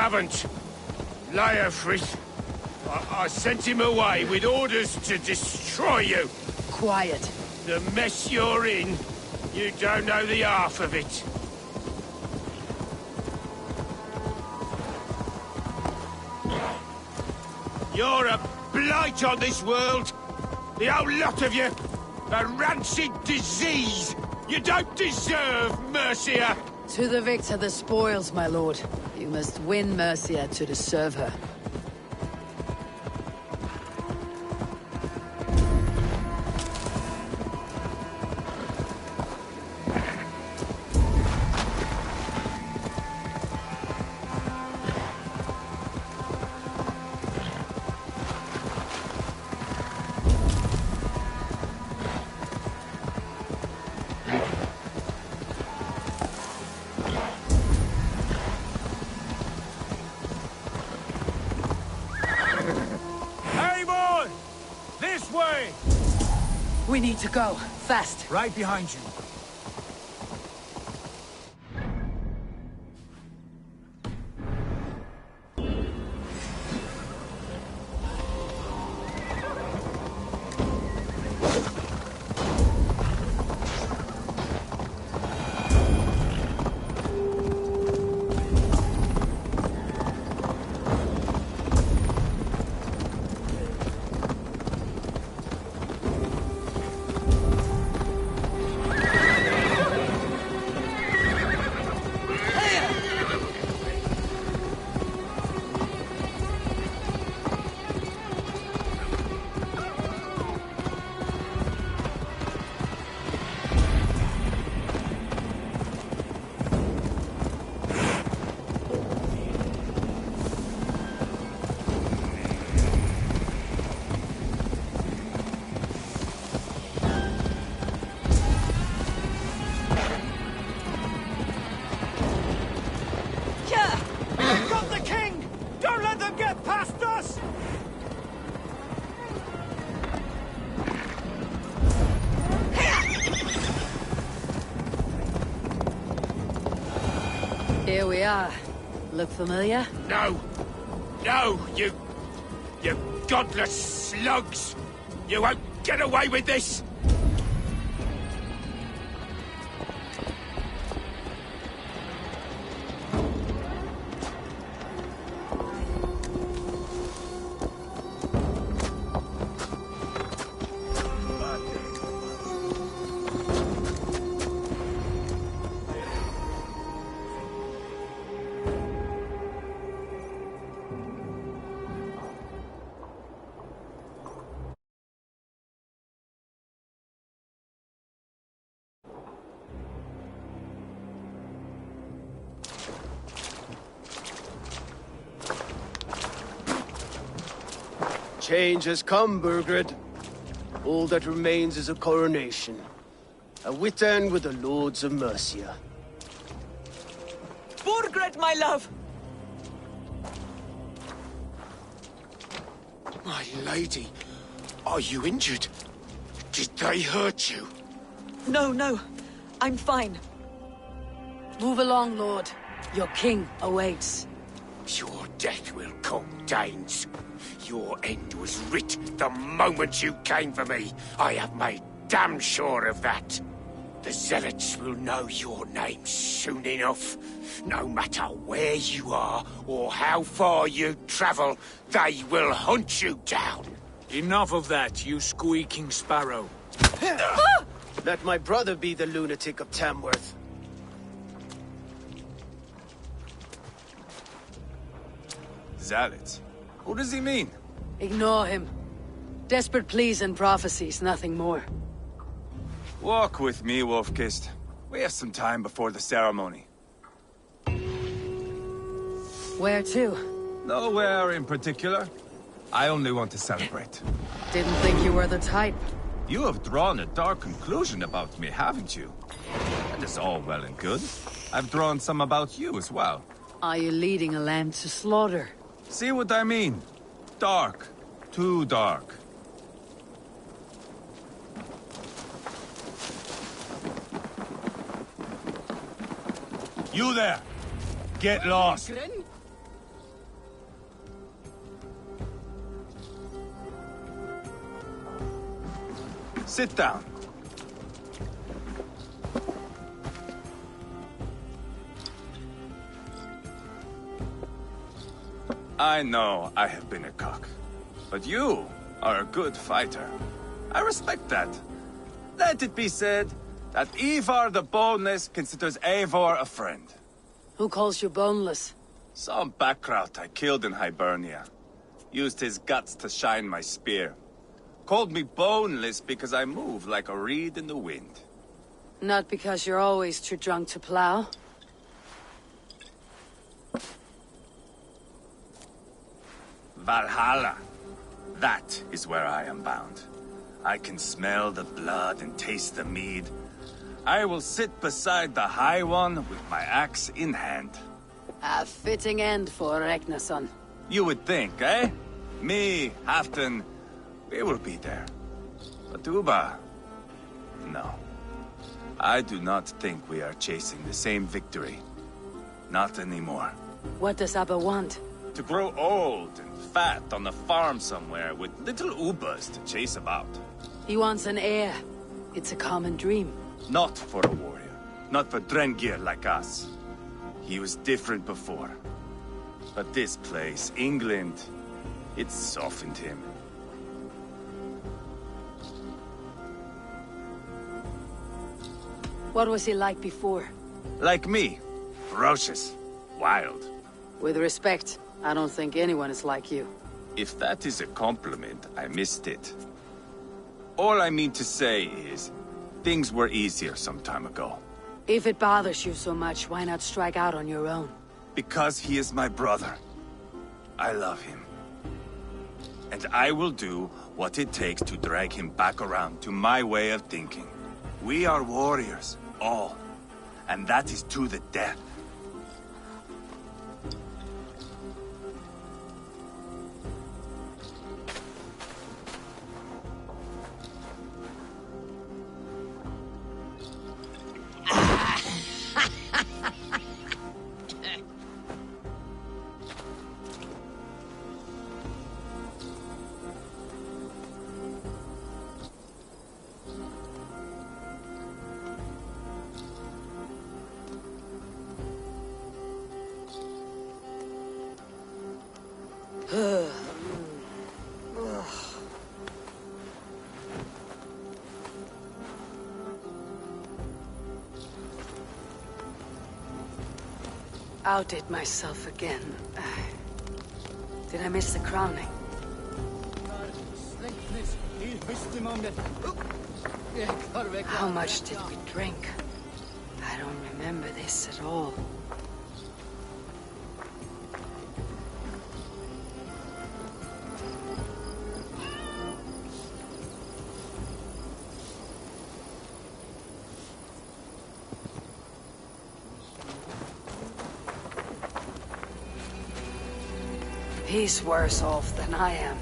haven't. Leofrith. I sent him away with orders to destroy you. Quiet. The mess you're in, you don't know the half of it. You're a blight on this world. The whole lot of you. A rancid disease. You don't deserve Mercia. To the victor the spoils, my lord. You must win Mercia to deserve her. We need to go. Fast. Right behind you. Here we are. Look familiar? No! No, you godless slugs! You won't get away with this! Change has come, Burgred. All that remains is a coronation. A Witan with the Lords of Mercia. Burgred, my love! My lady, are you injured? Did they hurt you? No, no. I'm fine. Move along, Lord. Your king awaits. Your death will come, Danes. Your end was writ the moment you came for me. I have made damn sure of that. The Zealots will know your name soon enough. No matter where you are or how far you travel, they will hunt you down. Enough of that, you squeaking sparrow. Let my brother be the lunatic of Tamworth. Zealots? Who does he mean? Ignore him. Desperate pleas and prophecies, nothing more. Walk with me, Wolfkist. We have some time before the ceremony. Where to? Nowhere in particular. I only want to celebrate. Didn't think you were the type. You have drawn a dark conclusion about me, haven't you? That is all well and good. I've drawn some about you as well. Are you leading a lamb to slaughter? See what I mean? Dark. Too dark. You there! Get lost! Sit down. I know I have been a cock, but you are a good fighter. I respect that. Let it be said that Ivar the Boneless considers Eivor a friend. Who calls you boneless? Some backrout I killed in Hibernia. Used his guts to shine my spear. Called me boneless because I move like a reed in the wind. Not because you're always too drunk to plow. Valhalla. That is where I am bound. I can smell the blood and taste the mead. I will sit beside the High One with my axe in hand. A fitting end for Ragnarsson. You would think, eh? Me, Halfdan, we will be there. But Uba... no. I do not think we are chasing the same victory. Not anymore. What does Abba want? To grow old and fat on a farm somewhere with little Ubas to chase about. He wants an heir. It's a common dream. Not for a warrior. Not for Drengir like us. He was different before. But this place, England, it softened him. What was he like before? Like me. Ferocious. Wild. With respect, I don't think anyone is like you. If that is a compliment, I missed it. All I mean to say is, things were easier some time ago. If it bothers you so much, why not strike out on your own? Because he is my brother. I love him. And I will do what it takes to drag him back around to my way of thinking. We are warriors, all. And that is to the death. Outdid myself again. Did I miss the crowning? How much did we drink? I don't remember this at all. He's worse off than I am.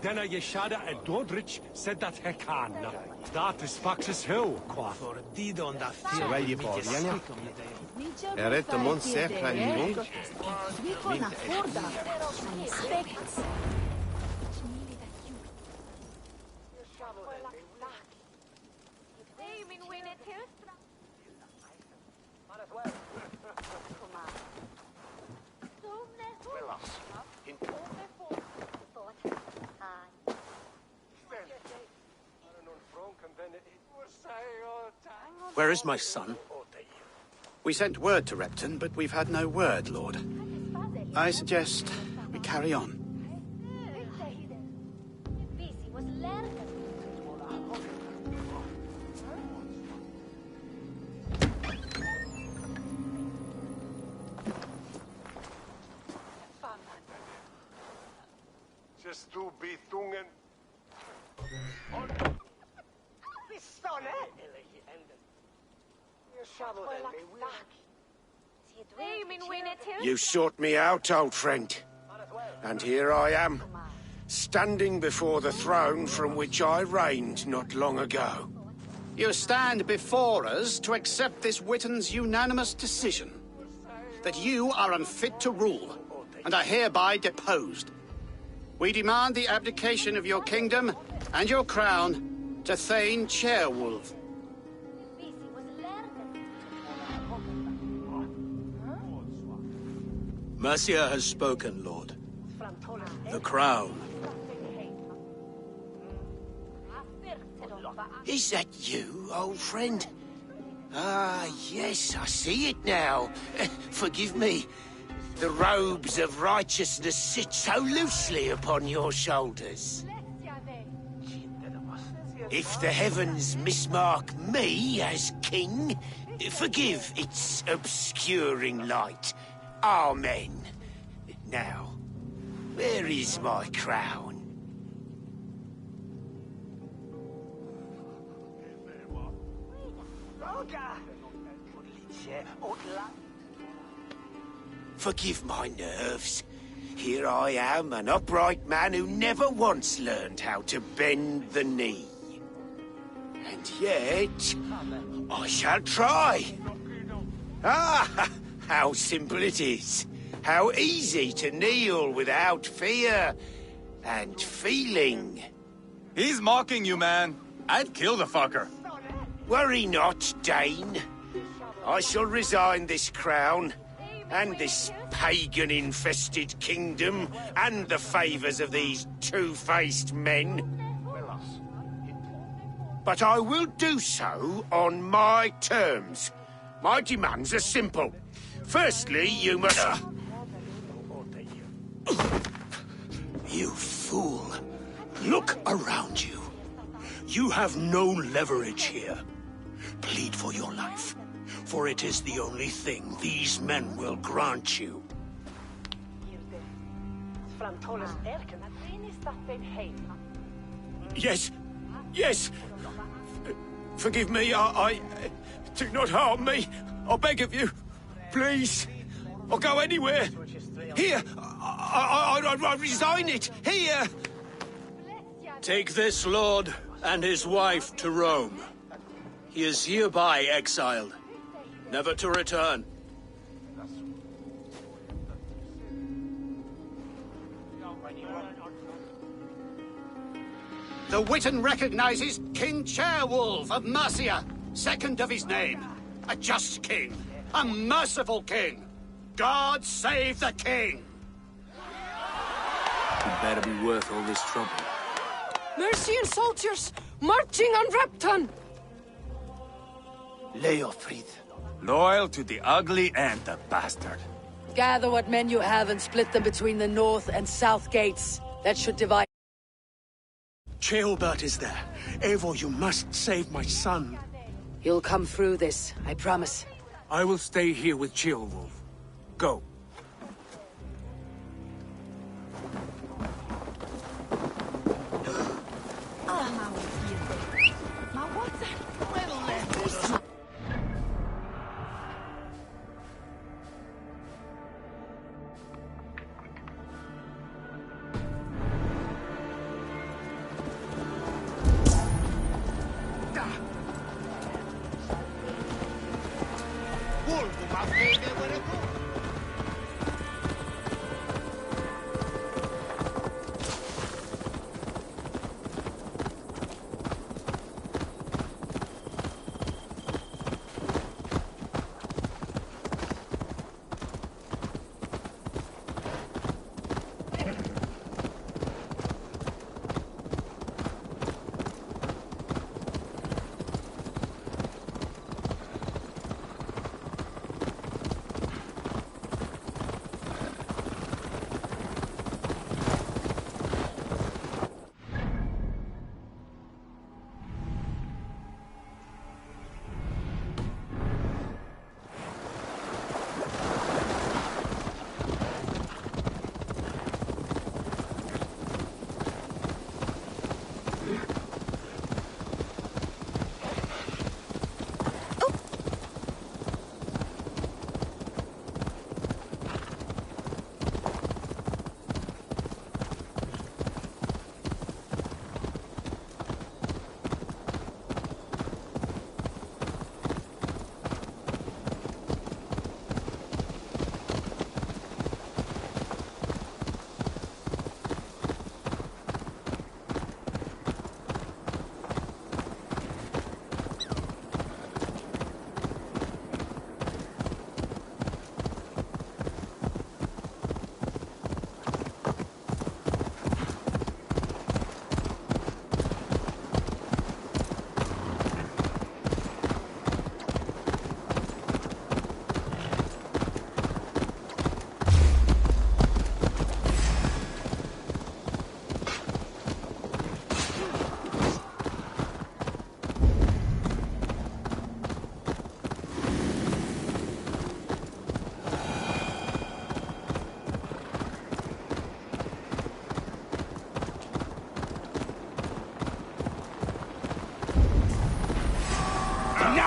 Denna Yeshada and Dodrich said that Hekan. That is Fax's Hill, qua. Svegli borgarna. Är rätt mån säkra lunga? Where is my son? We sent word to Repton, but we've had no word, Lord. I suggest we carry on. You sought me out, old friend. And here I am, standing before the throne from which I reigned not long ago. You stand before us to accept this Witten's unanimous decision that you are unfit to rule and are hereby deposed. We demand the abdication of your kingdom and your crown to Thane Chairwolf. Mercia has spoken, Lord. The crown. Is that you, old friend? Ah, yes, I see it now. Forgive me. The robes of righteousness sit so loosely upon your shoulders. If the heavens mismark me as king, forgive its obscuring light. Amen. Now, where is my crown? Forgive my nerves. Here I am, an upright man who never once learned how to bend the knee. And yet, I shall try. Ah, how simple it is. How easy to kneel without fear and feeling. He's mocking you, man. I'd kill the fucker. Worry not, Dane. I shall resign this crown, and this pagan-infested kingdom, and the favors of these two-faced men. But I will do so on my terms. My demands are simple. Firstly, you must... You fool. Look around you. You have no leverage here. Plead for your life, for it is the only thing these men will grant you. Yes, yes. Forgive me, I... Do not harm me. I beg of you. Please. I'll go anywhere. Here. I resign it. Here. Take this lord and his wife to Rome. He is hereby exiled, never to return. The Witten recognizes King Chairwolf of Mercia, second of his name. A just king, a merciful king. God save the king! It better be worth all this trouble. Mercian soldiers marching on Repton! Leofrid. Loyal to the ugly and the bastard. Gather what men you have and split them between the north and south gates. That should divide. Ceolbert is there. Eivor, you must save my son. You'll come through this, I promise. I will stay here with Ceolwulf. Go.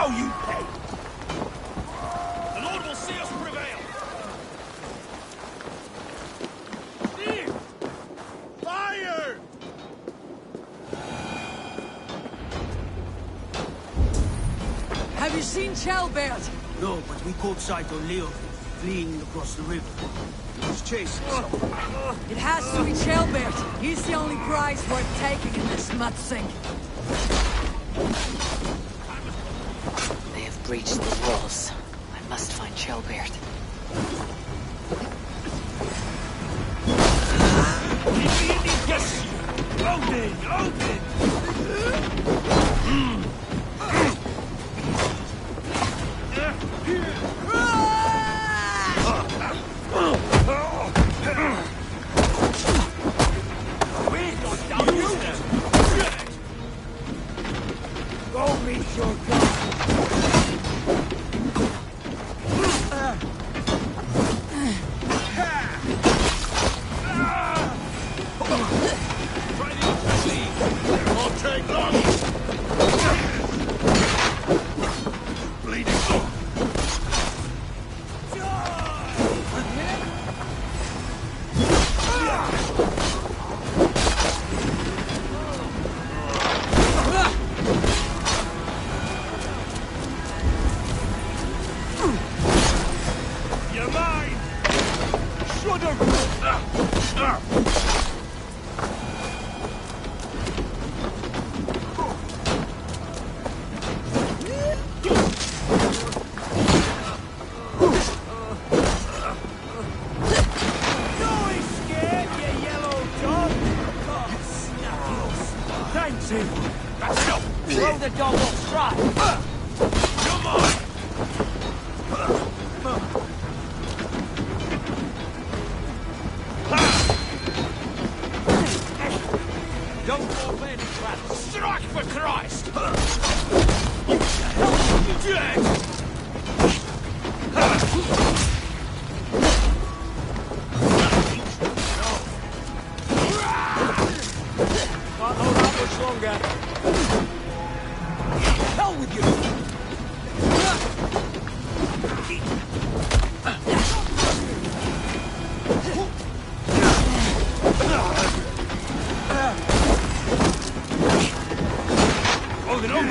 Now you pay! The Lord will see us prevail! Fire! Have you seen Chalbert? No, but we caught sight of Leo fleeing across the river. He was chasing someone. It has to be Chalbert. He's the only prize worth taking in this mud sink. They have breached the walls. I must find Chalbert. Yes! Odin! Odin! Go meet your god! Won't take long! Bleeding. You're mine! Should've... That's enough! Throw the dog off stride. You're mine! Don't fall any traps. Strike for Christ! Can't hold out much longer. Hell with you. Odin, Odin!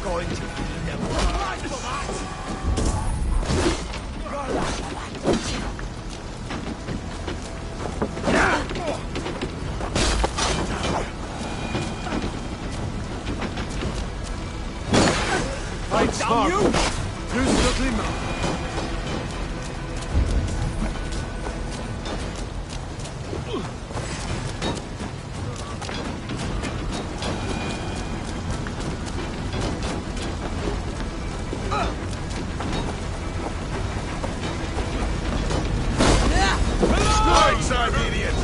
Going to feed them right for that! Fight smart. Plus le climat. Right side, idiot!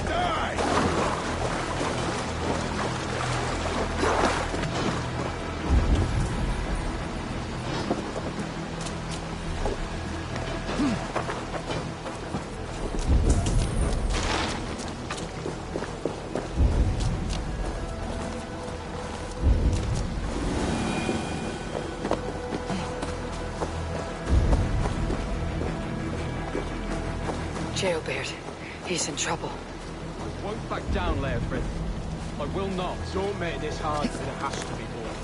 Die! Chalbert. He's in trouble. Won't back down, Leofrid. I will not. Don't make this hard, and it has to be done.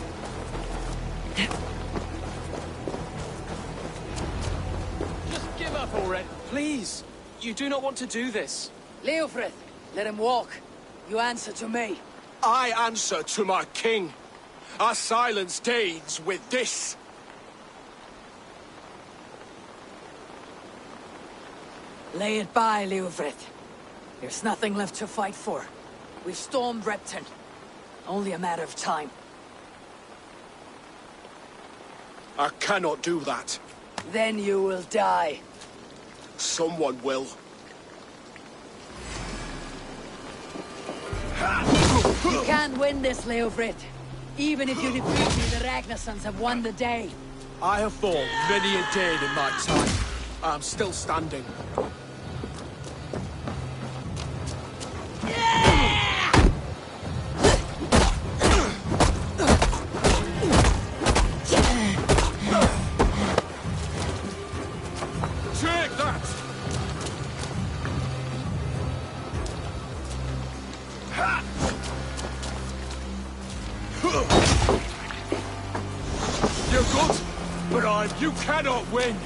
Just give up already. Please. You do not want to do this. Leofrid, let him walk. You answer to me. I answer to my king. I silence deeds with this. Lay it by, Leofrid. There's nothing left to fight for. We've stormed Repton. Only a matter of time. I cannot do that. Then you will die. Someone will. can't win this, Leofrid. Even if you defeat me, the Ragnarsons have won the day. I have fought many a day in my time. I'm still standing. Take that! You're good, but you cannot win.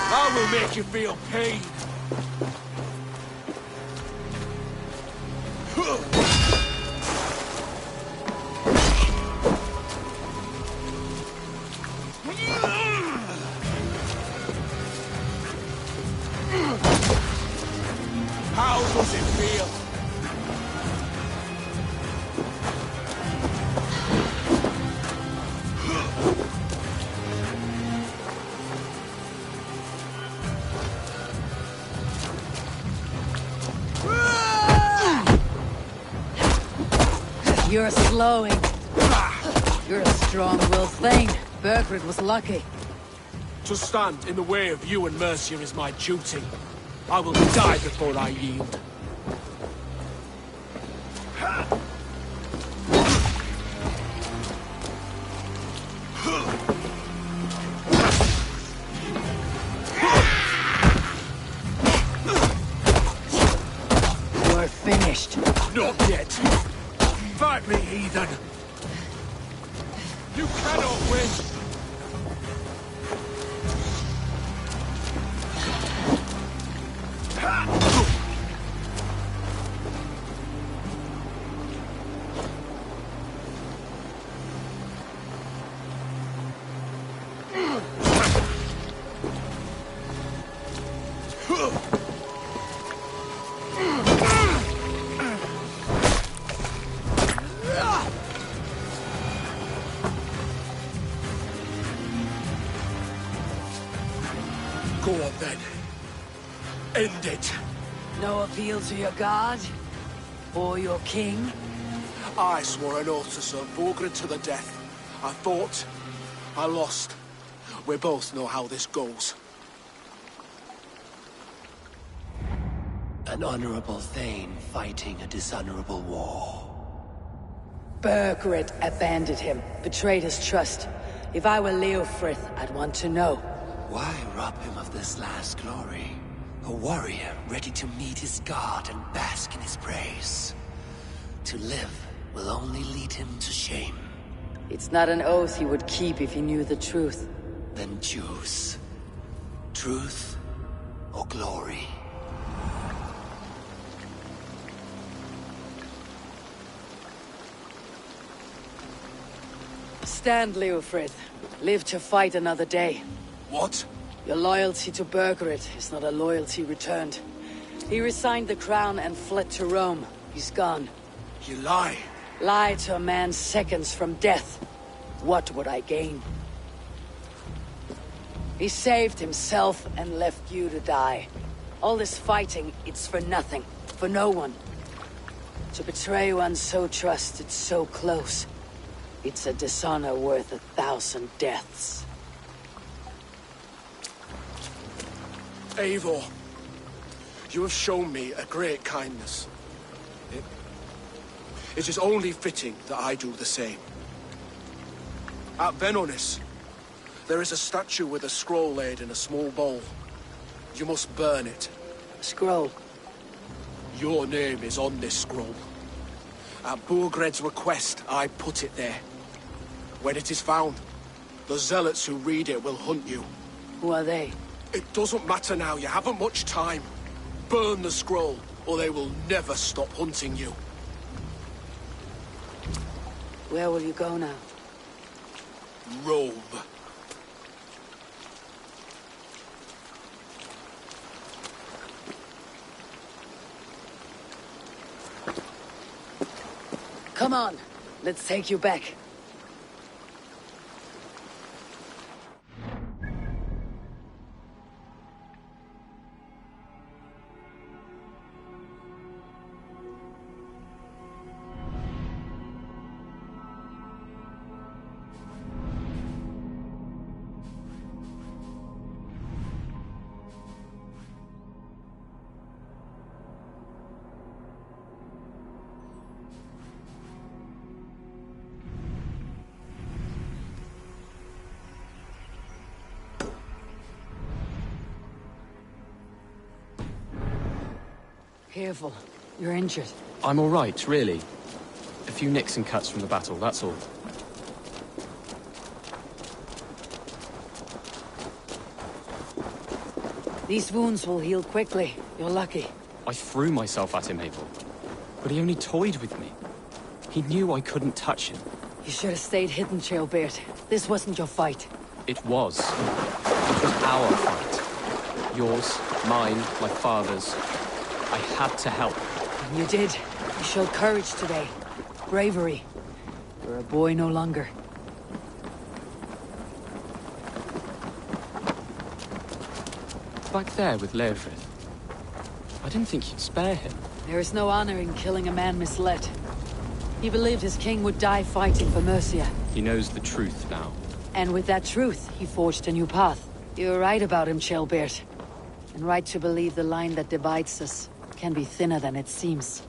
I will make you feel pain. How does it feel? You're slowing. You're a strong-willed thane. Burgred was lucky. To stand in the way of you and Mercia is my duty. I will die before I yield. You're finished. Not yet. Fight me, heathen. You cannot win. Go on then. End it. No appeal to your god? Or your king? I swore an oath to serve Borgred to the death. I fought. I lost. We both know how this goes. An honorable thane fighting a dishonorable war. Burgred abandoned him, betrayed his trust. If I were Leofrith, I'd want to know. Why rob him of this last glory? A warrior ready to meet his god and bask in his praise. To live will only lead him to shame. It's not an oath he would keep if he knew the truth. Then choose. Truth or glory. Stand, Leofrith. Live to fight another day. What? Your loyalty to Burgred is not a loyalty returned. He resigned the crown and fled to Rome. He's gone. You lie. Lie to a man seconds from death. What would I gain? He saved himself and left you to die. All this fighting, it's for nothing. For no one. To betray one so trusted, so close. It's a dishonor worth 1,000 deaths. Eivor, you have shown me a great kindness. It is only fitting that I do the same. At Venonis, there is a statue with a scroll laid in a small bowl. You must burn it. Scroll? Your name is on this scroll. At Burgred's request, I put it there. When it is found, the zealots who read it will hunt you. Who are they? It doesn't matter now, you haven't much time. Burn the scroll, or they will never stop hunting you. Where will you go now? Rome. Come on, let's take you back. Careful. You're injured. I'm all right, really. A few nicks and cuts from the battle, that's all. These wounds will heal quickly. You're lucky. I threw myself at him, Abel. But he only toyed with me. He knew I couldn't touch him. You should have stayed hidden, Trailbeard. This wasn't your fight. It was. It was our fight. Yours, mine, my father's. I had to help. And you did. You showed courage today. Bravery. You're a boy no longer. Back there with Leofrith. I didn't think you'd spare him. There is no honor in killing a man misled. He believed his king would die fighting for Mercia. He knows the truth now. And with that truth, he forged a new path. You're right about him, Trailbeard. And right to believe the line that divides us can be thinner than it seems.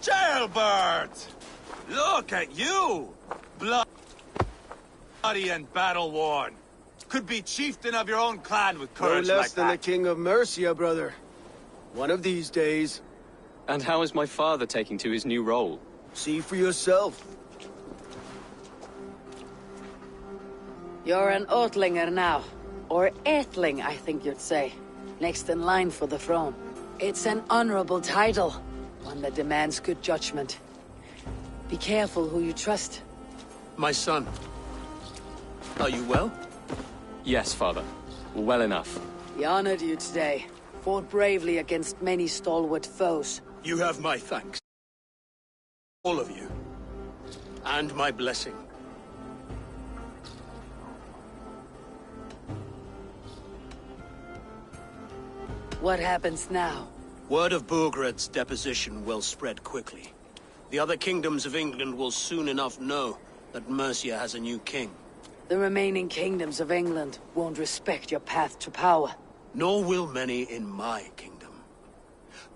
Jailbird! Look at you! Bloody and battle-worn. Could be chieftain of your own clan with courage No less like than that. the king of Mercia, brother. One of these days. And how is my father taking to his new role? See for yourself. You're an Oatlinger now. Or Aethling, I think you'd say. Next in line for the throne. It's an honorable title. One that demands good judgment. Be careful who you trust. My son. Are you well? Yes, father. Well enough. He honored you today. Fought bravely against many stalwart foes. You have my thanks. All of you. And my blessing. What happens now? Word of Burgred's deposition will spread quickly. The other kingdoms of England will soon enough know that Mercia has a new king. The remaining kingdoms of England won't respect your path to power. Nor will many in my kingdom.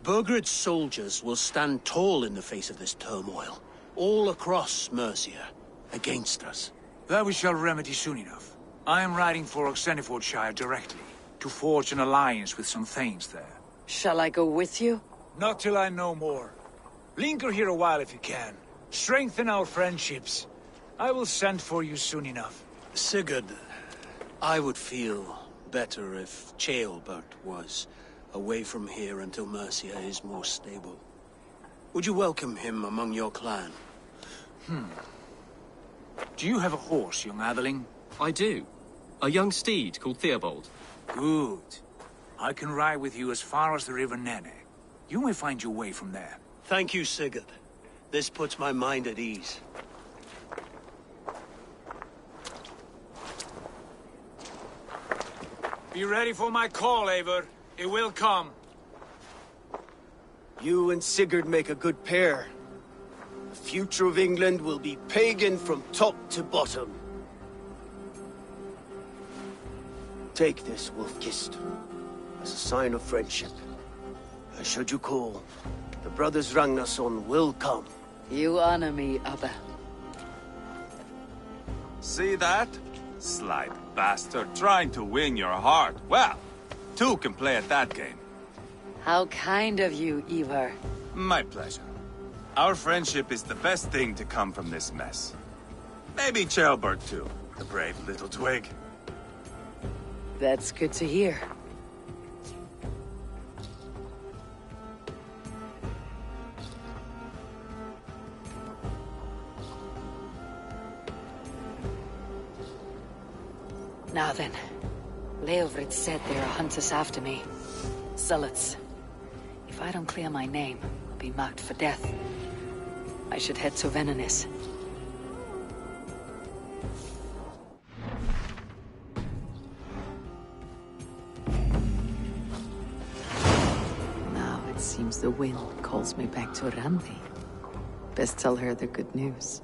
Burgred's soldiers will stand tall in the face of this turmoil, all across Mercia, against us. That we shall remedy soon enough. I am riding for Oxenfordshire directly, to forge an alliance with some thanes there. Shall I go with you? Not till I know more. Linger here a while if you can. Strengthen our friendships. I will send for you soon enough. Sigurd, I would feel better if Ceolbert was away from here until Mercia is more stable. Would you welcome him among your clan? Do you have a horse, young Atheling? I do. A young steed called Theobald. Good. I can ride with you as far as the River Nene. You may find your way from there. Thank you, Sigurd. This puts my mind at ease. Be ready for my call, Eivor. It will come. You and Sigurd make a good pair. The future of England will be pagan from top to bottom. Take this, Wolf-Kissed, as a sign of friendship. And should you call, the brothers Ragnarsson will come. You honor me, Abba. See that? Sly bastard trying to win your heart. Well, two can play at that game. How kind of you, Ivar. My pleasure. Our friendship is the best thing to come from this mess. Maybe Chelbert too, the brave little twig. That's good to hear. Now then, Leofrid said there are hunters after me. Zealots. If I don't clear my name, I'll be marked for death. I should head to Venenis. Now it seems the wind calls me back to Randi. Best tell her the good news.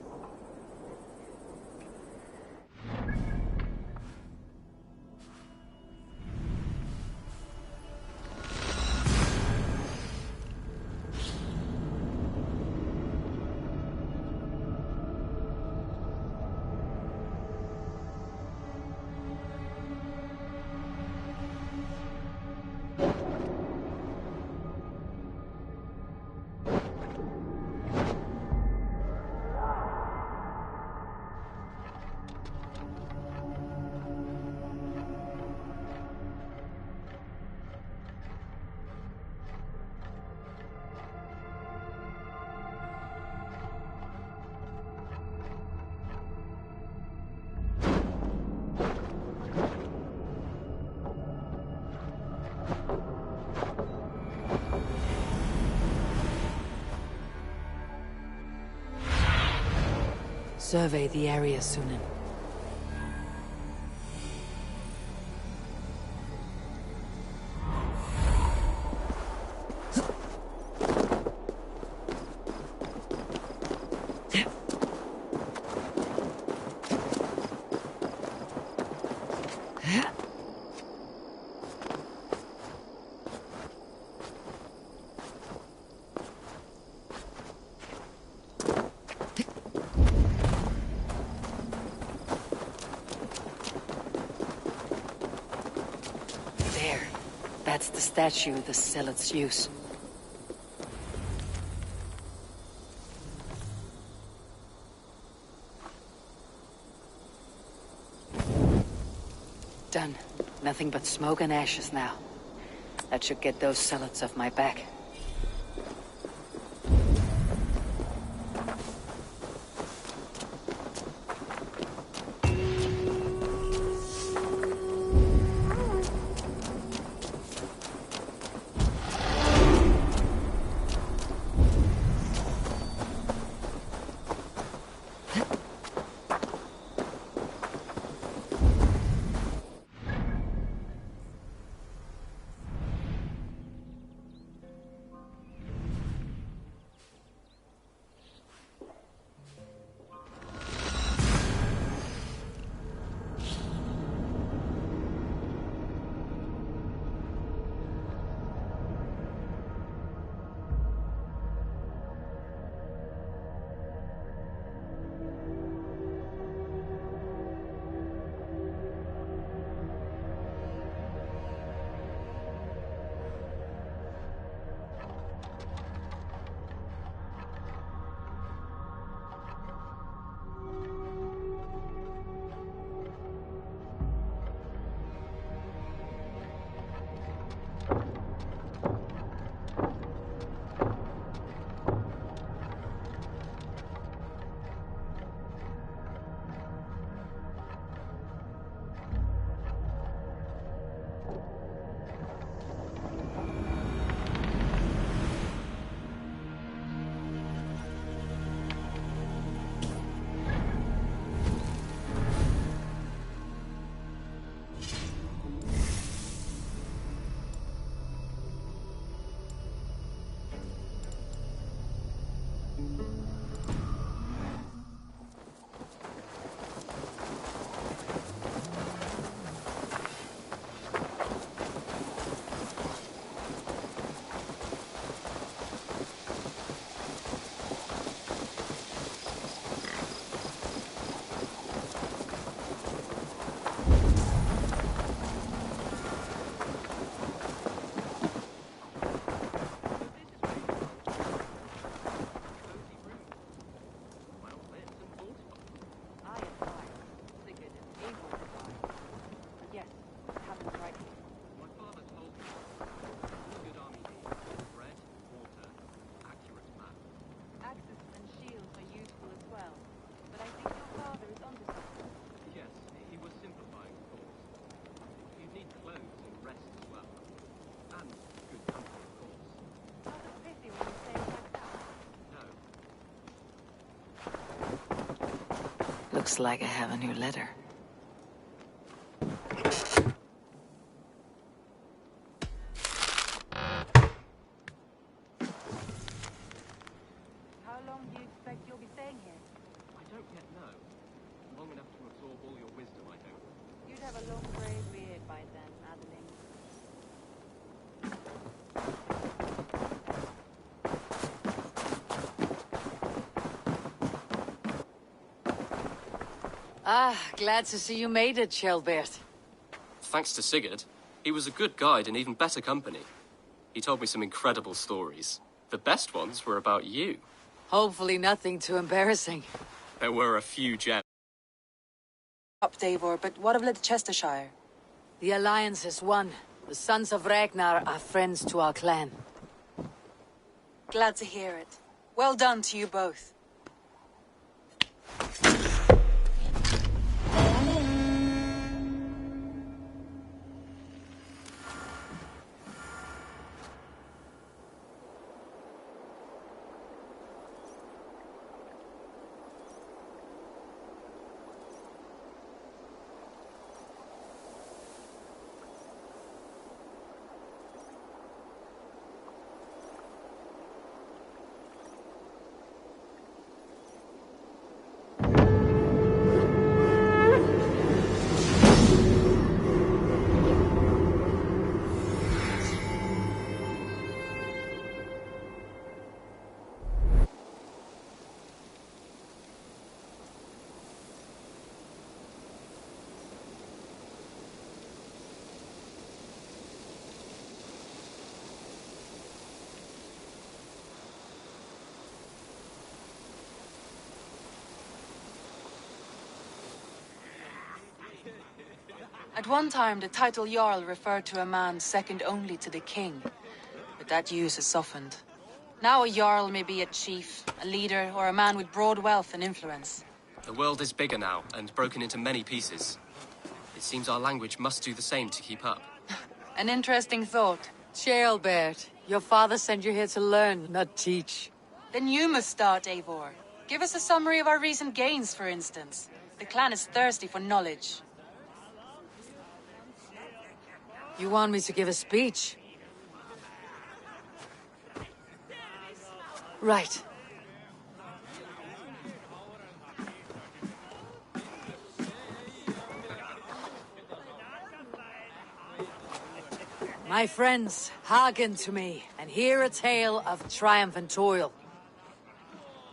Survey the area, Sunan. That's the statue the Zealots use. Done. Nothing but smoke and ashes now. That should get those Zealots off my back. Looks like I have a new letter. How long do you expect you'll be staying here? I don't yet know. Long enough to absorb all your wisdom, I hope. You'd have a long grey beard by then, Adeline. Ah, glad to see you made it, Shelbert. Thanks to Sigurd. He was a good guide and even better company. He told me some incredible stories. The best ones were about you. Hopefully nothing too embarrassing. There were a few gems. Up, Davor, but what of Leicestershire? The Alliance is won. The Sons of Ragnar are friends to our clan. Glad to hear it. Well done to you both. At one time, the title Jarl referred to a man second only to the king. But that use has softened. Now a Jarl may be a chief, a leader, or a man with broad wealth and influence. The world is bigger now, and broken into many pieces. It seems our language must do the same to keep up. An interesting thought. Shelbert, your father sent you here to learn, not teach. Then you must start, Eivor. Give us a summary of our recent gains, for instance. The clan is thirsty for knowledge. You want me to give a speech? Right. My friends, hearken to me, and hear a tale of triumph and toil.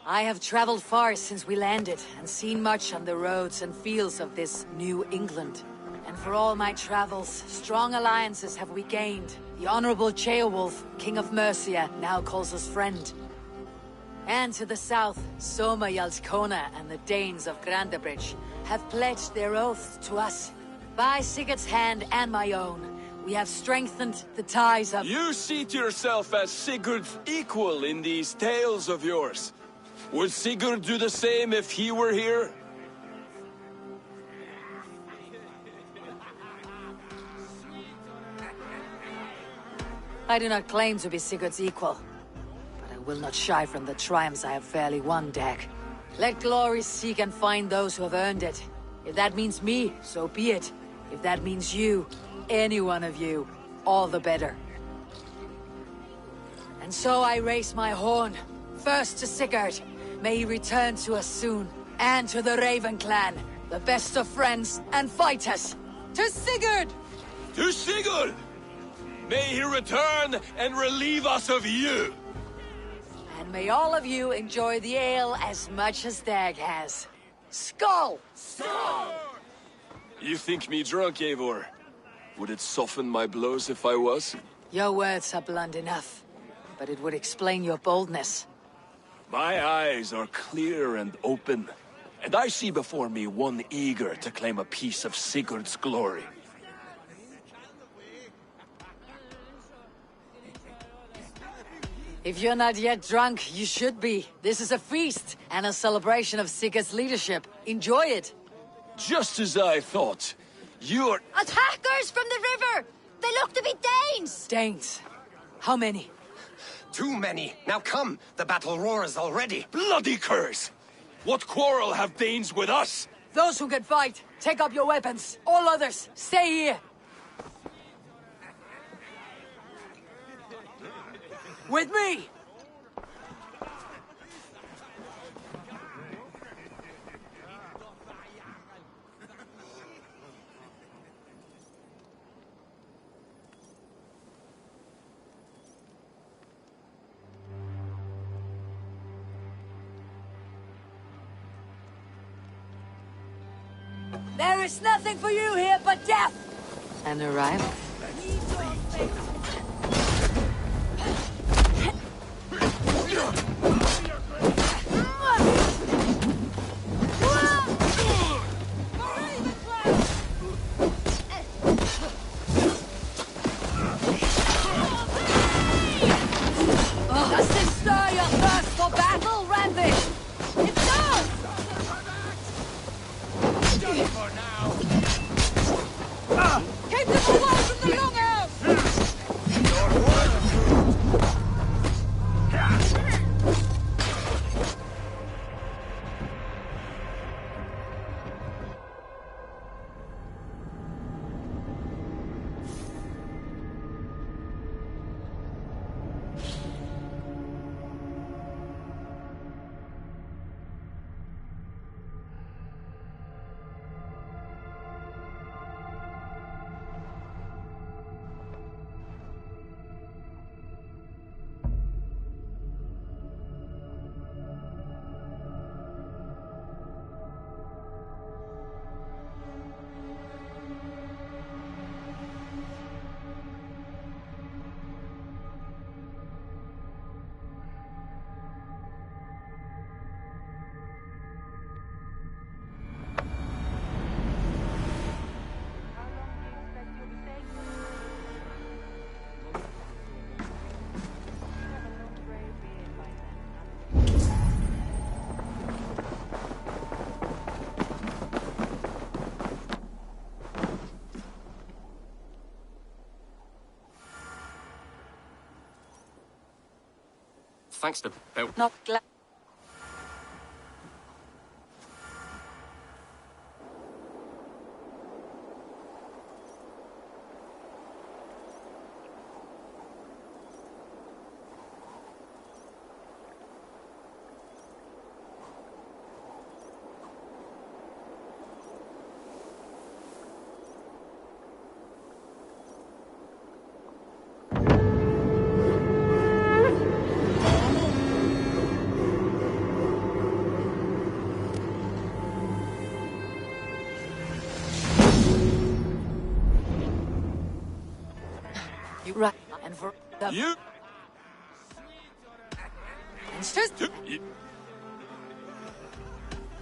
I have traveled far since we landed, and seen much on the roads and fields of this New England. And for all my travels, strong alliances have we gained. The Honorable Ceolwulf, King of Mercia, now calls us friend. And to the south, Soma Jarlskona and the Danes of Grandebridge have pledged their oaths to us. By Sigurd's hand and my own, we have strengthened the ties of— You seat yourself as Sigurd's equal in these tales of yours. Would Sigurd do the same if he were here? I do not claim to be Sigurd's equal, but I will not shy from the triumphs I have fairly won, Dag. Let glory seek and find those who have earned it. If that means me, so be it. If that means you, any one of you, all the better. And so I raise my horn, first to Sigurd. May he return to us soon. And to the Raven clan, the best of friends and fighters. To Sigurd! To Sigurd! May he return and relieve us of you! And may all of you enjoy the ale as much as Dag has. Skull! Skull! You think me drunk, Eivor? Would it soften my blows if I was? Your words are blunt enough, but it would explain your boldness. My eyes are clear and open, and I see before me one eager to claim a piece of Sigurd's glory. If you're not yet drunk, you should be. This is a feast, and a celebration of Sigurd's leadership. Enjoy it! Just as I thought. You're— Attackers from the river! They look to be Danes! Danes? How many? Too many. Now come, the battle roars already. Bloody curs! What quarrel have Danes with us? Those who can fight, take up your weapons. All others, stay here. With me! There is nothing for you here but death! An arrival. Does this stir your thirst for battle, Randy? It does! Done for now. Keep them away from the longhouse! Thanks to Bill. Not glad. You right, and for the... You...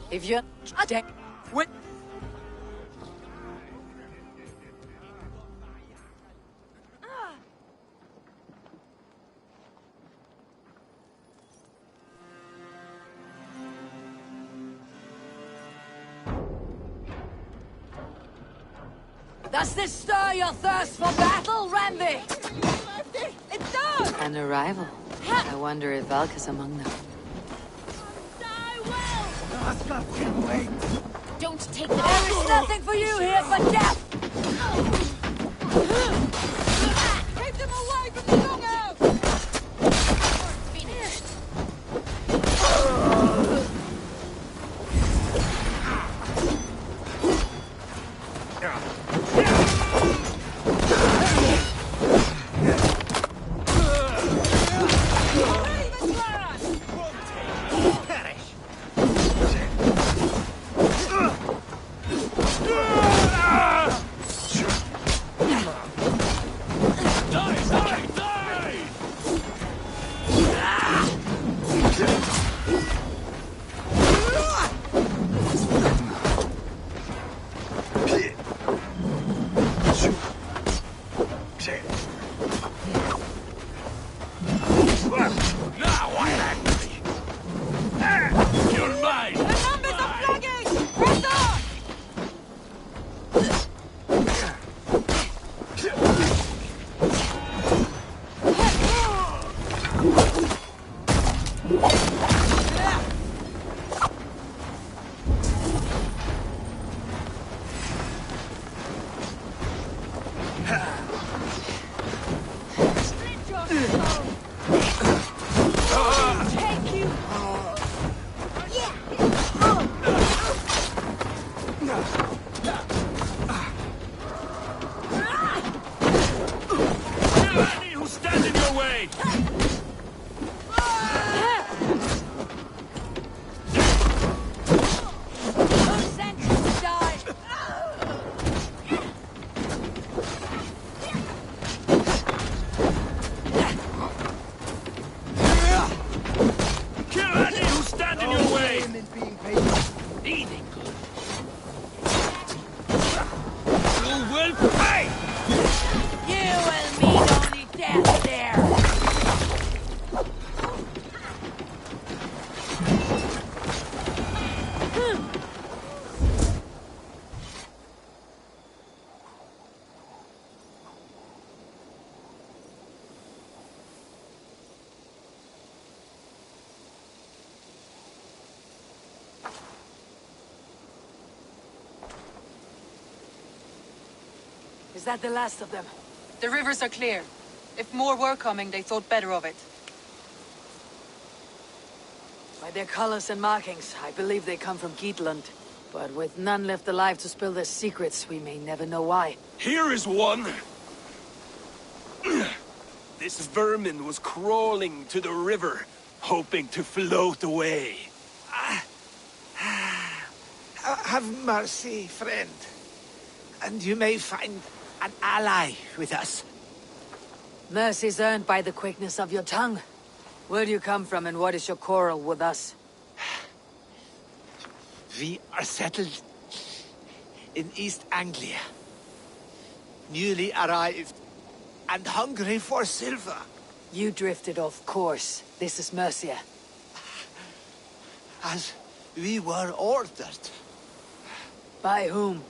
If you're... Wait. Does this stir your thirst for battle, Randy? It does! An arrival. I wonder if Valka's among them. Don't take the... There is nothing for you here but death! Keep them away from the longhouse! Finished. women being paid eating good. You will pay! You will meet only death there! Is that the last of them? The rivers are clear. If more were coming, they thought better of it. By their colors and markings, I believe they come from Geatland. But with none left alive to spill their secrets, we may never know why. Here is one! This vermin was crawling to the river, hoping to float away. Have mercy, friend. And you may find an ally with us. Mercy's earned by the quickness of your tongue. Where do you come from and what is your quarrel with us? We are settled in East Anglia. Newly arrived and hungry for silver. You drifted off course. This is Mercia. As we were ordered. By whom?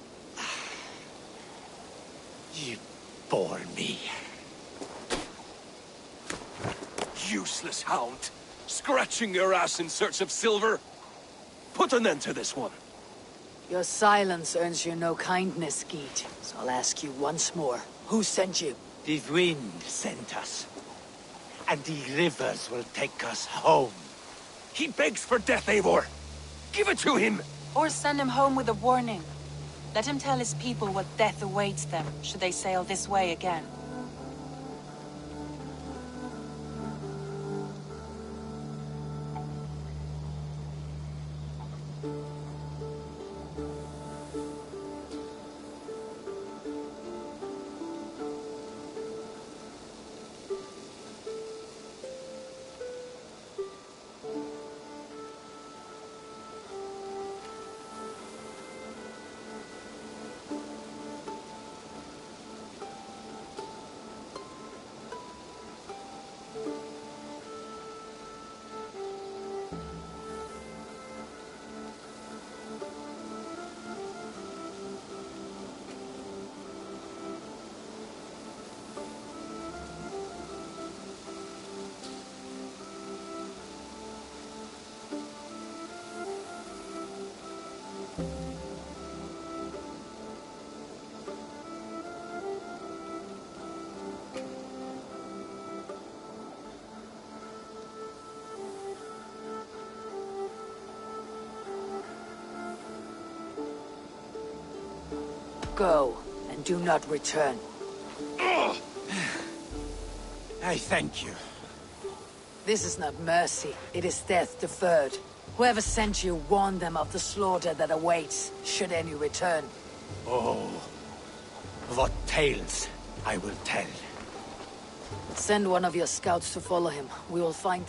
You bore me. Useless hound! Scratching your ass in search of silver! Put an end to this one! Your silence earns you no kindness, Geet. So I'll ask you once more. Who sent you? The wind sent us. And the rivers will take us home. He begs for death, Eivor! Give it to him! Or send him home with a warning. Let him tell his people what death awaits them, should they sail this way again. Go, and do not return. I thank you. This is not mercy, it is death deferred. Whoever sent you warned them of the slaughter that awaits, should any return. Oh, what tales I will tell. Send one of your scouts to follow him. We will find...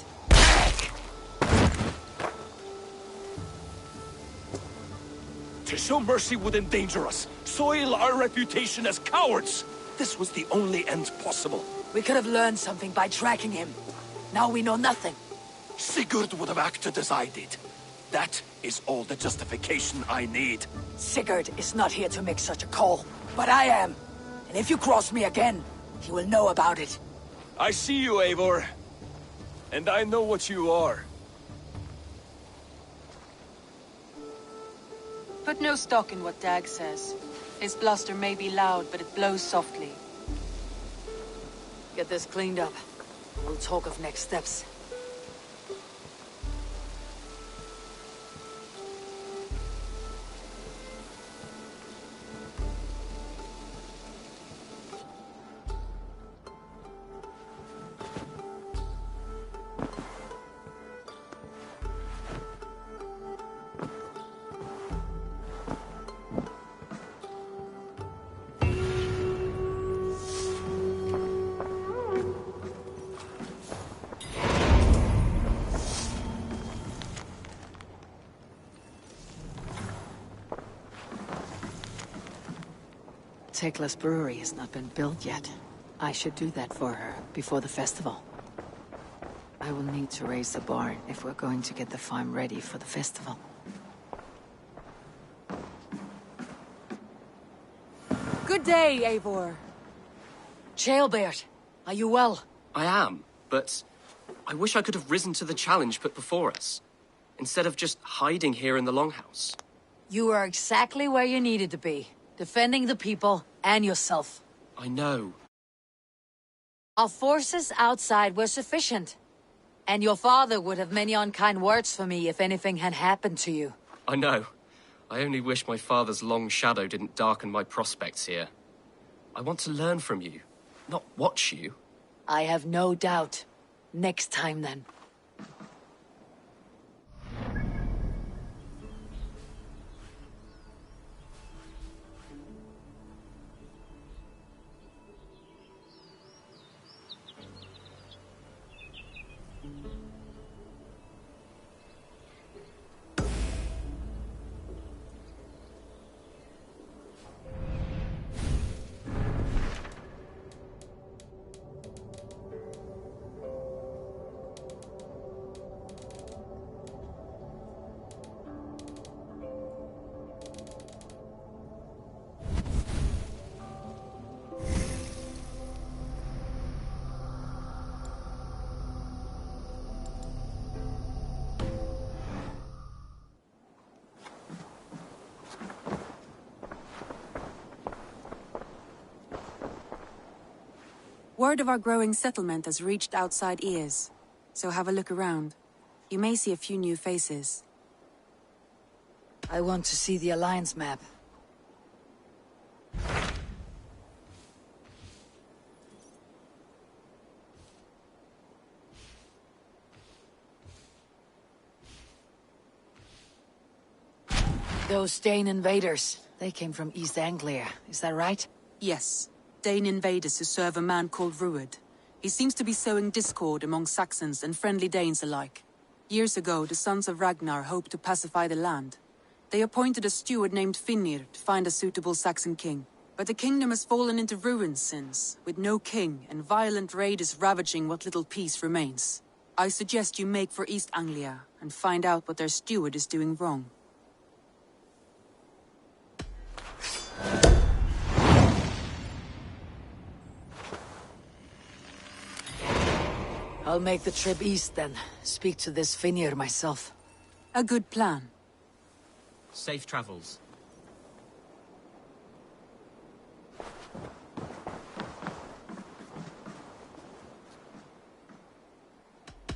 To show mercy would endanger us, soil our reputation as cowards. This was the only end possible. We could have learned something by tracking him. Now we know nothing. Sigurd would have acted as I did. That is all the justification I need. Sigurd is not here to make such a call, but I am. And if you cross me again, he will know about it. I see you, Eivor. And I know what you are. Put no stock in what Dag says. His bluster may be loud, but it blows softly. Get this cleaned up. We'll talk of next steps. Tekla's brewery has not been built yet. I should do that for her before the festival. I will need to raise the barn if we're going to get the farm ready for the festival. Good day, Eivor. Jailbert, are you well? I am, but I wish I could have risen to the challenge put before us, instead of just hiding here in the Longhouse. You are exactly where you needed to be, defending the people and yourself. I know. Our forces outside were sufficient. And your father would have many unkind words for me if anything had happened to you. I know. I only wish my father's long shadow didn't darken my prospects here. I want to learn from you, not watch you. I have no doubt. Next time, then. Word of our growing settlement has reached outside ears, so have a look around. You may see a few new faces. I want to see the Alliance map. Those Dane invaders, they came from East Anglia, is that right? Yes. Dane invaders who serve a man called Rued. He seems to be sowing discord among Saxons and friendly Danes alike. Years ago, the sons of Ragnar hoped to pacify the land. They appointed a steward named Finnir to find a suitable Saxon king. But the kingdom has fallen into ruins since, with no king and violent raiders ravaging what little peace remains. I suggest you make for East Anglia and find out what their steward is doing wrong. I'll make the trip east then. Speak to this Finnir myself. A good plan. Safe travels.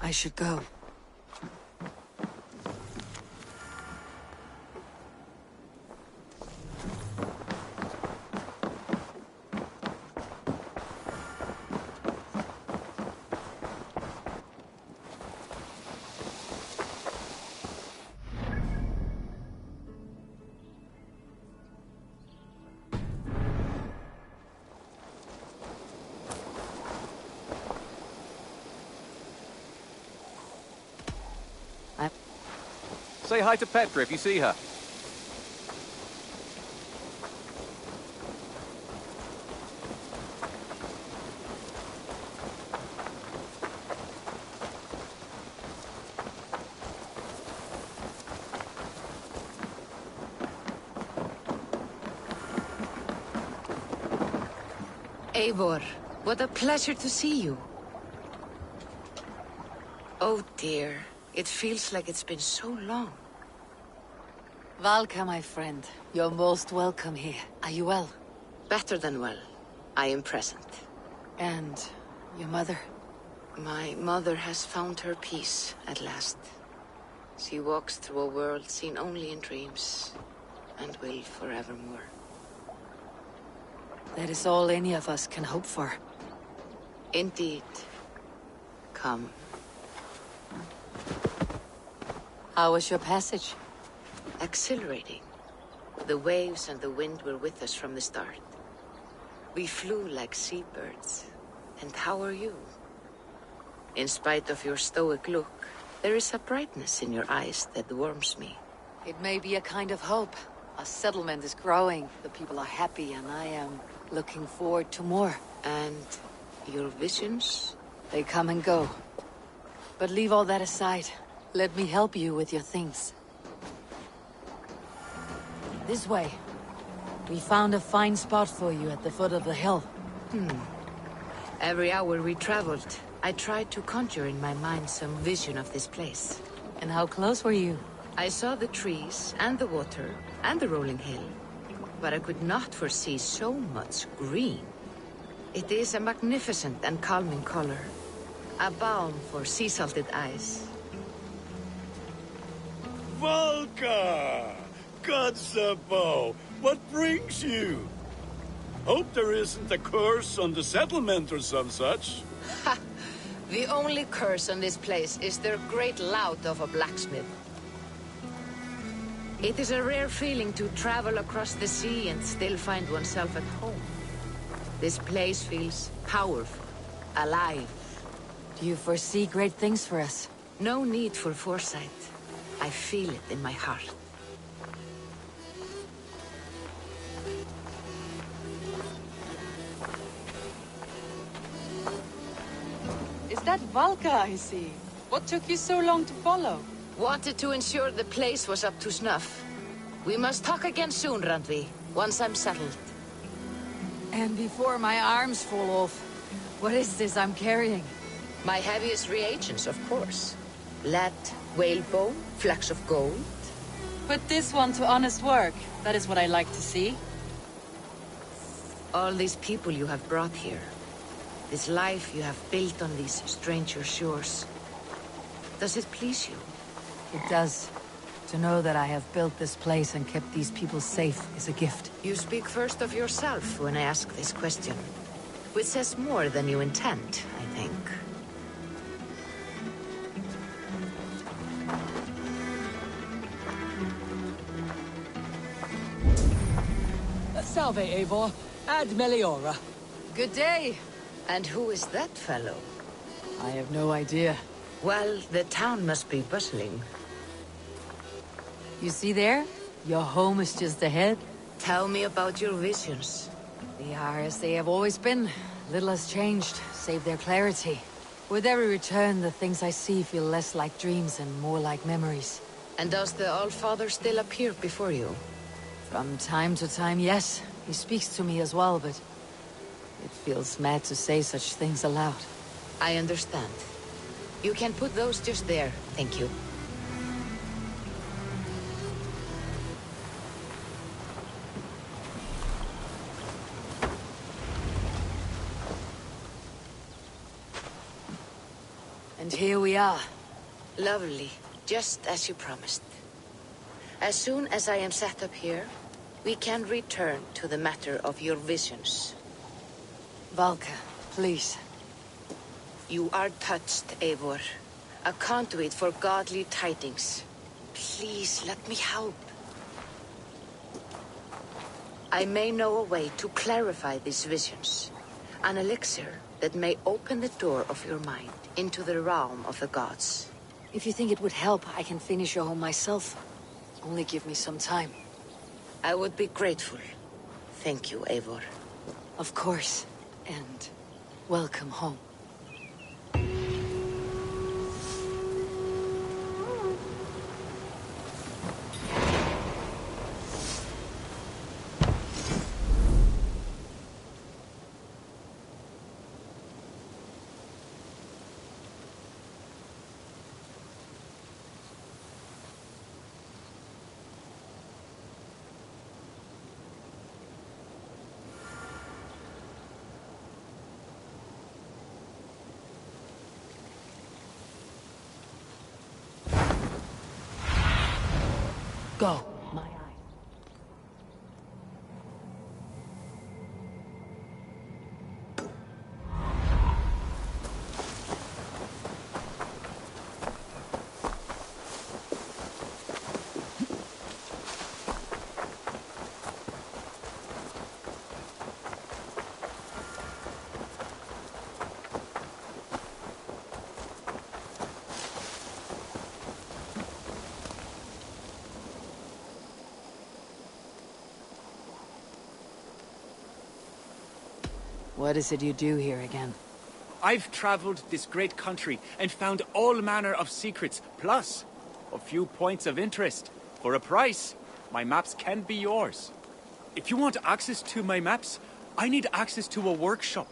I should go. Say hi to Petra if you see her. Eivor, what a pleasure to see you. Oh dear, it feels like it's been so long. Valka, my friend, you're most welcome here. Are you well? Better than well. I am present. And your mother? My mother has found her peace at last. She walks through a world seen only in dreams, and will forevermore. That is all any of us can hope for. Indeed. Come. How was your passage? Exhilarating. The waves and the wind were with us from the start. We flew like seabirds. And how are you? In spite of your stoic look, there is a brightness in your eyes that warms me. It may be a kind of hope. Our settlement is growing, the people are happy, and I am looking forward to more. And your visions? They come and go. But leave all that aside. Let me help you with your things. This way. We found a fine spot for you at the foot of the hill. Every hour we traveled, I tried to conjure in my mind some vision of this place. And how close were you? I saw the trees, and the water, and the rolling hill. But I could not foresee so much green. It is a magnificent and calming color. A balm for sea-salted eyes. Valka! Godsabo! What brings you? Hope there isn't a curse on the settlement or some such. Ha! The only curse on this place is their great lout of a blacksmith. It is a rare feeling to travel across the sea and still find oneself at home. This place feels powerful, alive. Do you foresee great things for us? No need for foresight. I feel it in my heart. Is that Valka I see? What took you so long to follow? Wanted to ensure the place was up to snuff. We must talk again soon, Randvi, once I'm settled. And before my arms fall off, what is this I'm carrying? My heaviest reagents, of course. Lead, whalebone, flecks of gold. Put this one to honest work. That is what I like to see. All these people you have brought here. This life you have built on these stranger shores. Does it please you? It does. To know that I have built this place and kept these people safe is a gift. You speak first of yourself when I ask this question. Which says more than you intend, I think. Salve, Eivor. Ad Meliora. Good day. And who is that fellow? I have no idea. Well, the town must be bustling. You see there? Your home is just ahead. Tell me about your visions. They are as they have always been. Little has changed, save their clarity. With every return, the things I see feel less like dreams and more like memories. And does the Allfather still appear before you? From time to time, yes. He speaks to me as well, but... it feels mad to say such things aloud. I understand. You can put those just there, thank you. And here we are. Lovely, just as you promised. As soon as I am set up here, we can return to the matter of your visions. Valka, please. You are touched, Eivor. A conduit for godly tidings. Please, let me help. I may know a way to clarify these visions. An elixir that may open the door of your mind into the realm of the gods. If you think it would help, I can finish your home myself. Only give me some time. I would be grateful. Thank you, Eivor. Of course. And welcome home. Go, my eye. What is it you do here again? I've traveled this great country and found all manner of secrets, plus a few points of interest. For a price, my maps can be yours. If you want access to my maps, I need access to a workshop.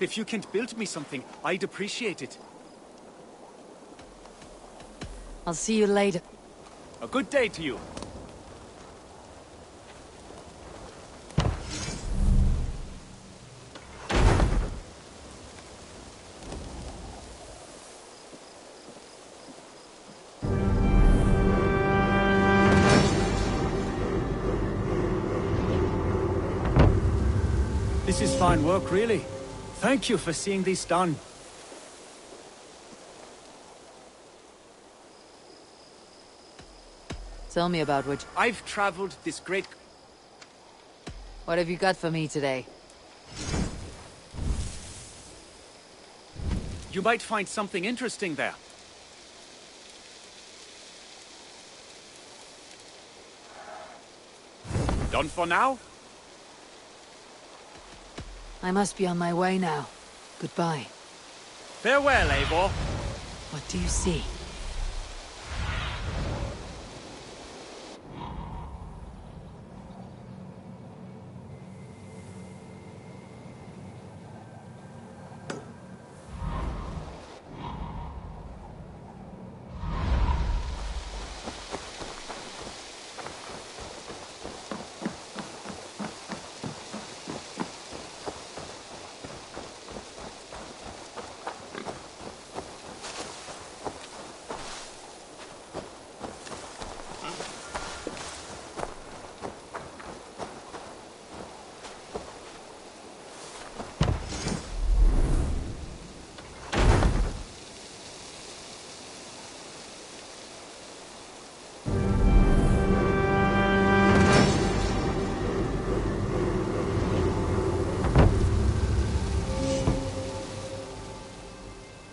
If you can build me something, I'd appreciate it. I'll see you later. A good day to you. This is fine work, really. Thank you for seeing this done. Tell me about what... I've traveled this great... What have you got for me today? You might find something interesting there. Done for now? I must be on my way now. Goodbye. Farewell, Eivor. What do you see?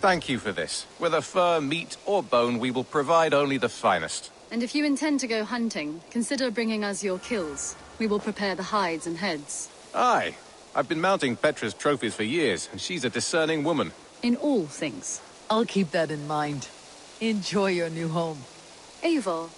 Thank you for this. Whether fur, meat, or bone, we will provide only the finest. And if you intend to go hunting, consider bringing us your kills. We will prepare the hides and heads. Aye. I've been mounting Petra's trophies for years, and she's a discerning woman. In all things. I'll keep that in mind. Enjoy your new home. Eivor,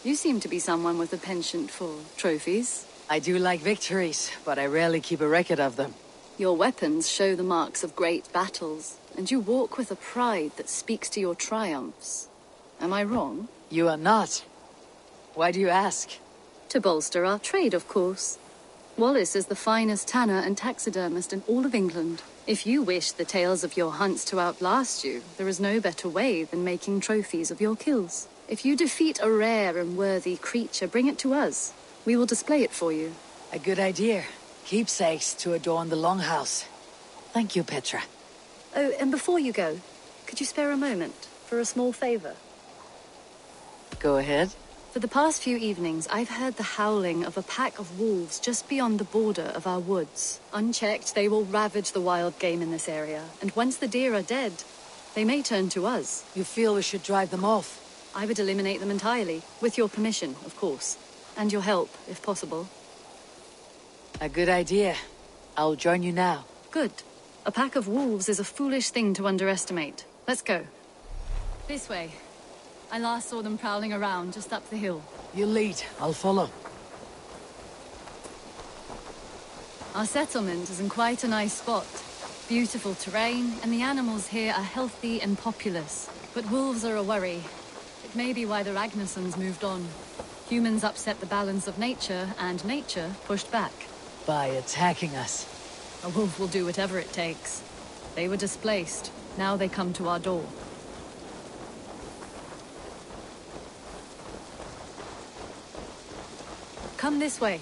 you seem to be someone with a penchant for trophies. I do like victories, but I rarely keep a record of them. Your weapons show the marks of great battles, and you walk with a pride that speaks to your triumphs. Am I wrong? You are not. Why do you ask? To bolster our trade, of course. Wallace is the finest tanner and taxidermist in all of England. If you wish the tales of your hunts to outlast you, there is no better way than making trophies of your kills. If you defeat a rare and worthy creature, bring it to us. We will display it for you. A good idea. Keepsakes to adorn the longhouse. Thank you, Petra. Oh, and before you go, could you spare a moment for a small favor? Go ahead. For the past few evenings, I've heard the howling of a pack of wolves just beyond the border of our woods. Unchecked, they will ravage the wild game in this area, and once the deer are dead, they may turn to us. You feel we should drive them off? I would eliminate them entirely, with your permission, of course. And your help, if possible. A good idea. I'll join you now. Good. A pack of wolves is a foolish thing to underestimate. Let's go. This way. I last saw them prowling around just up the hill. You lead. I'll follow. Our settlement is in quite a nice spot. Beautiful terrain, and the animals here are healthy and populous. But wolves are a worry. It may be why the Ragnarsons moved on. Humans upset the balance of nature, and nature pushed back. By attacking us. A wolf will do whatever it takes. They were displaced. Now they come to our door. Come this way.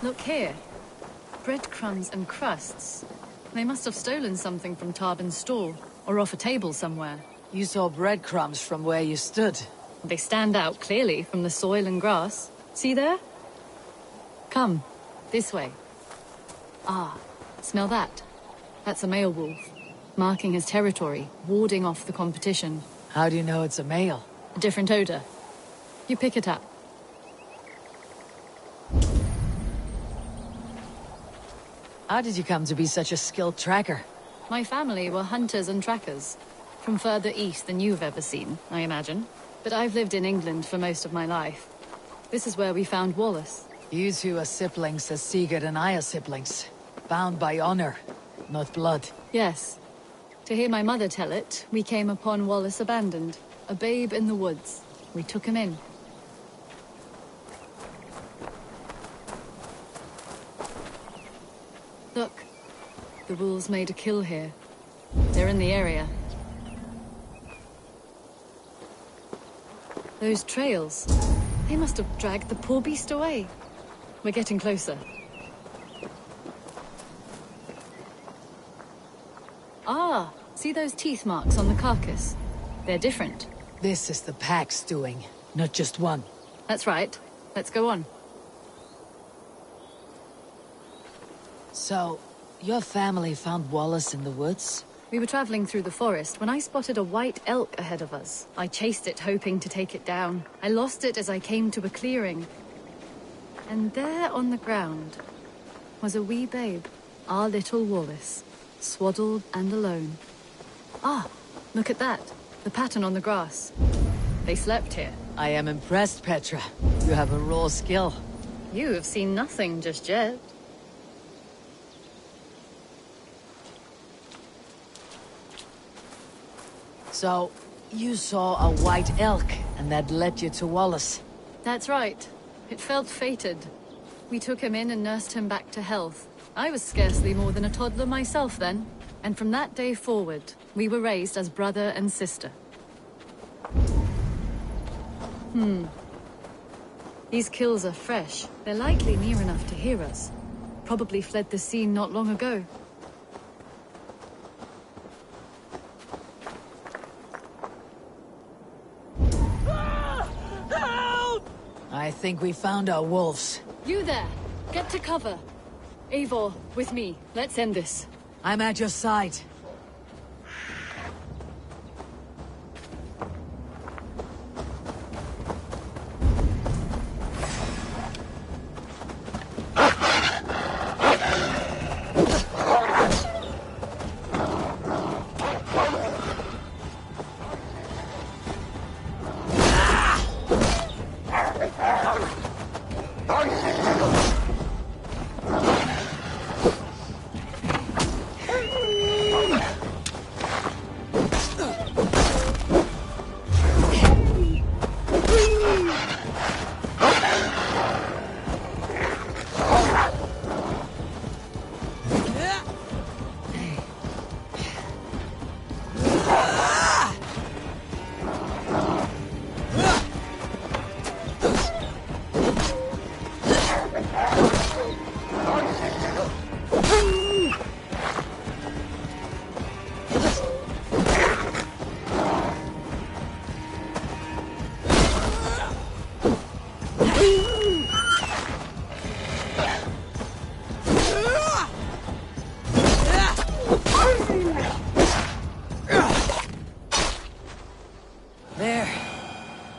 Look here. Breadcrumbs and crusts. They must have stolen something from Tarbin's store, or off a table somewhere. You saw breadcrumbs from where you stood. They stand out clearly from the soil and grass. See there? Come, this way. Ah, smell that? That's a male wolf, marking his territory, warding off the competition. How do you know it's a male? A different odor. You pick it up. How did you come to be such a skilled tracker? My family were hunters and trackers. From further east than you've ever seen, I imagine. But I've lived in England for most of my life. This is where we found Wallace. You two are siblings as Sigurd and I are siblings. Bound by honor, not blood. Yes. To hear my mother tell it, we came upon Wallace abandoned. A babe in the woods. We took him in. Look. The wolves made a kill here. They're in the area. Those trails. They must have dragged the poor beast away. We're getting closer. Ah, see those teeth marks on the carcass? They're different. This is the pack's doing, not just one. That's right. Let's go on. So, your family found Wallace in the woods? We were traveling through the forest when I spotted a white elk ahead of us. I chased it, hoping to take it down. I lost it as I came to a clearing. And there on the ground was a wee babe, our little Wallace, swaddled and alone. Ah, look at that. The pattern on the grass. They slept here. I am impressed, Petra. You have a raw skill. You have seen nothing just yet. So, you saw a white elk, and that led you to Wallace? That's right. It felt fated. We took him in and nursed him back to health. I was scarcely more than a toddler myself then. And from that day forward, we were raised as brother and sister. These kills are fresh. They're likely near enough to hear us. Probably fled the scene not long ago. I think we found our wolves. You there! Get to cover! Eivor, with me. Let's end this. I'm at your side.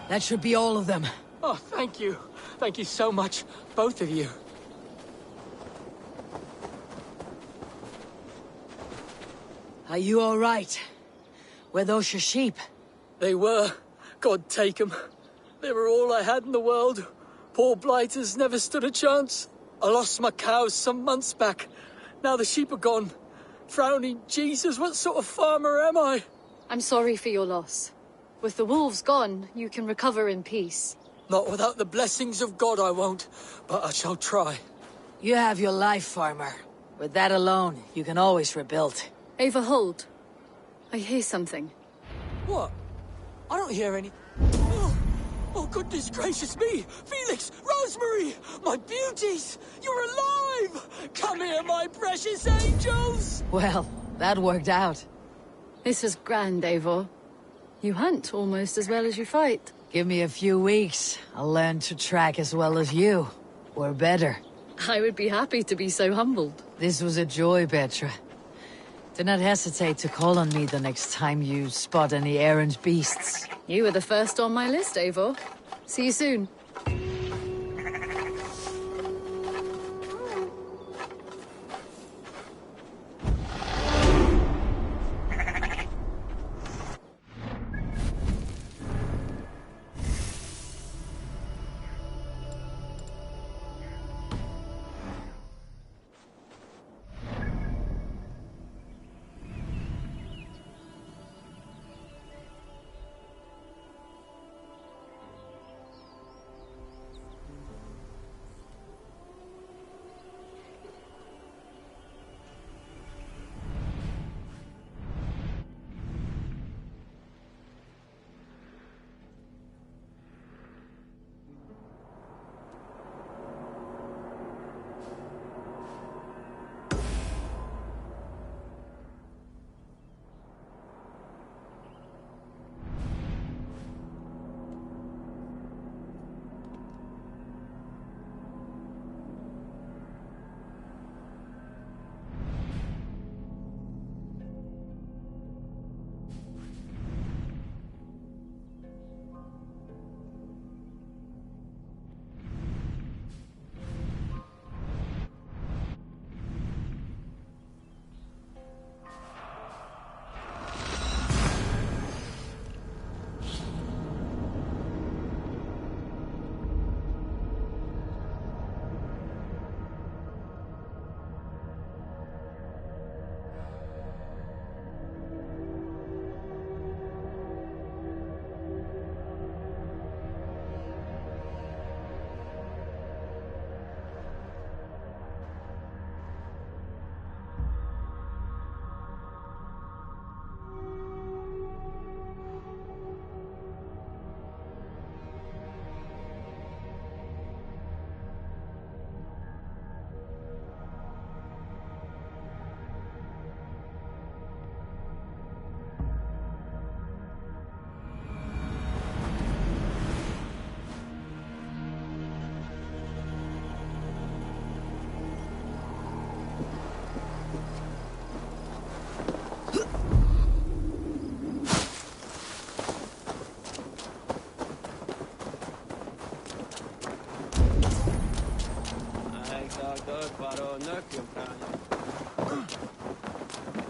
That should be all of them. Oh, thank you. Thank you so much, both of you. Are you all right? Were those your sheep? They were. God take them. They were all I had in the world. Poor blighters never stood a chance. I lost my cows some months back. Now the sheep are gone. Frowning Jesus, what sort of farmer am I? I'm sorry for your loss. With the wolves gone, you can recover in peace. Not without the blessings of God I won't, but I shall try. You have your life, farmer. With that alone, you can always rebuild. Ava, hold. I hear something. What? I don't hear any... Oh, goodness gracious me! Felix! Rosemary! My beauties! You're alive! Come here, my precious angels! Well, that worked out. This is grand, Eivor. You hunt almost as well as you fight. Give me a few weeks. I'll learn to track as well as you. Or better. I would be happy to be so humbled. This was a joy, Petra. Do not hesitate to call on me the next time you spot any errant beasts. You were the first on my list, Eivor. See you soon.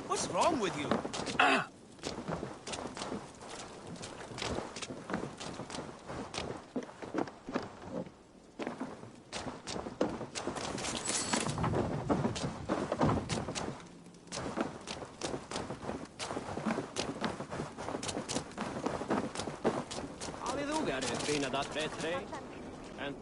What's wrong with you? And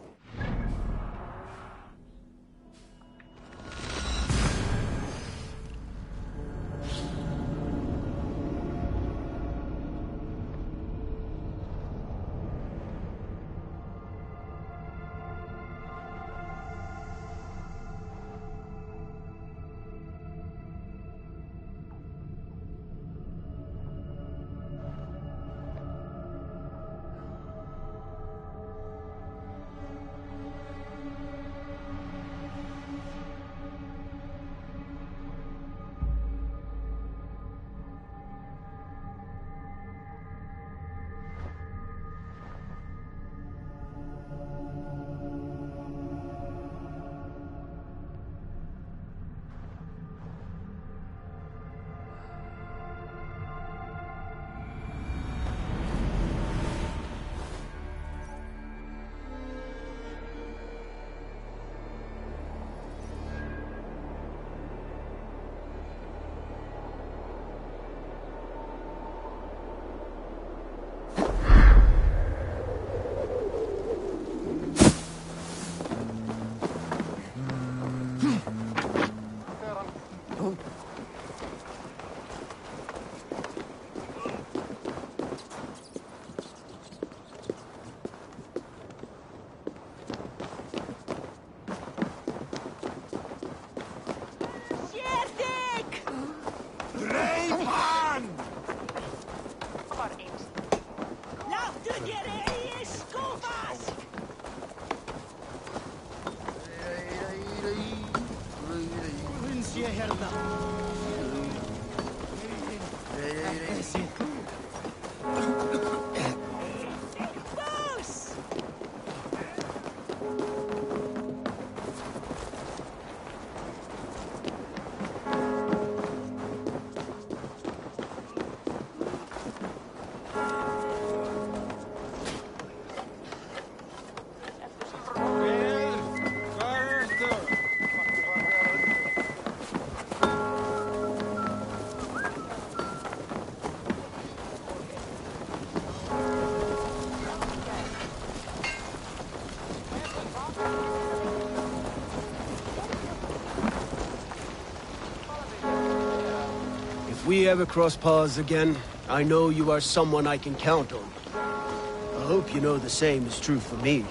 we ever cross paths again, I know you are someone I can count on. I hope you know the same is true for me.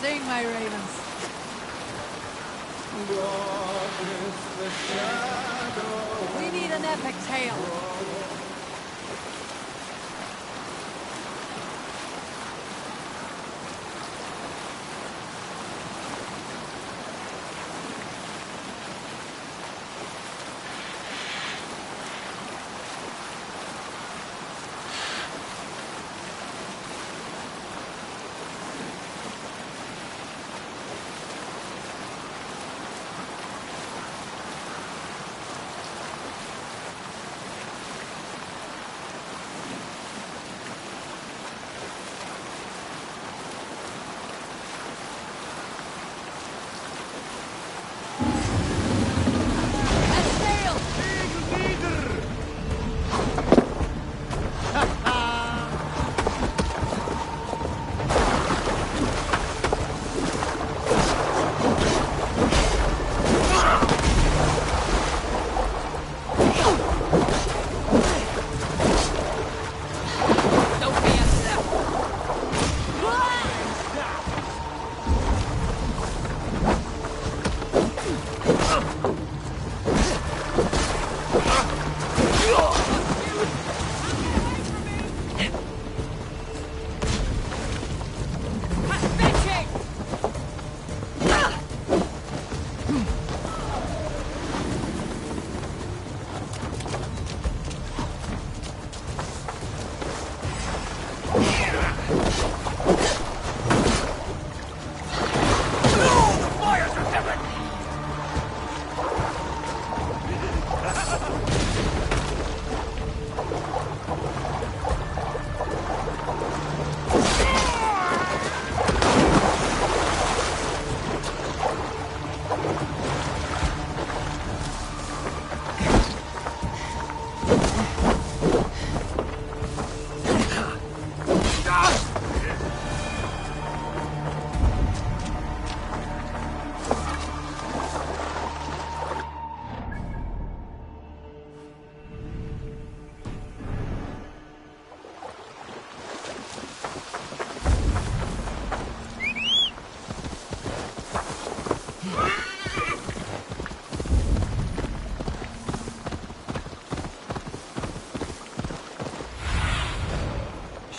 Sing, my ravens. We need an epic tale.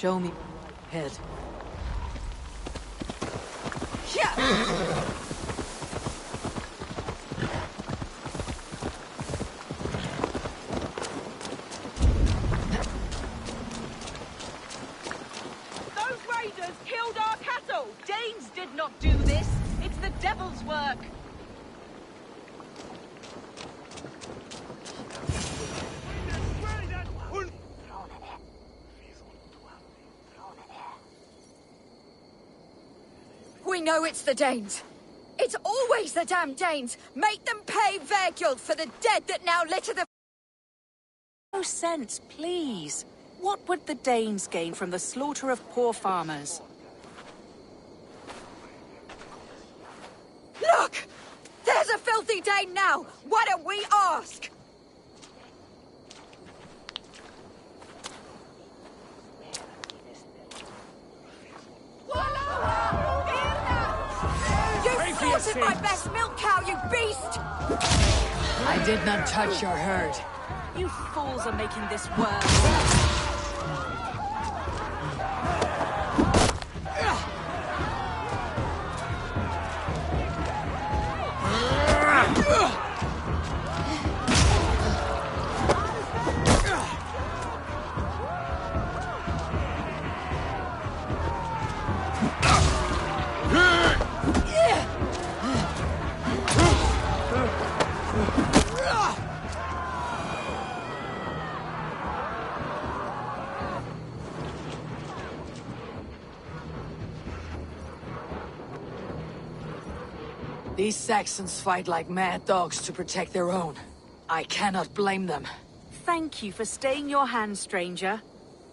Show me. Head. Those raiders killed our cattle! Danes did not do this! It's the devil's work! We know it's the Danes. It's always the damn Danes. Make them pay their guilt for the dead that now litter the... No sense, please. What would the Danes gain from the slaughter of poor farmers? Look! There's a filthy Dane now! Why don't we ask? You slaughtered my best milk cow, you beast! I did not touch your herd. You fools are making this worse. These Saxons fight like mad dogs to protect their own. I cannot blame them. Thank you for staying your hand, stranger.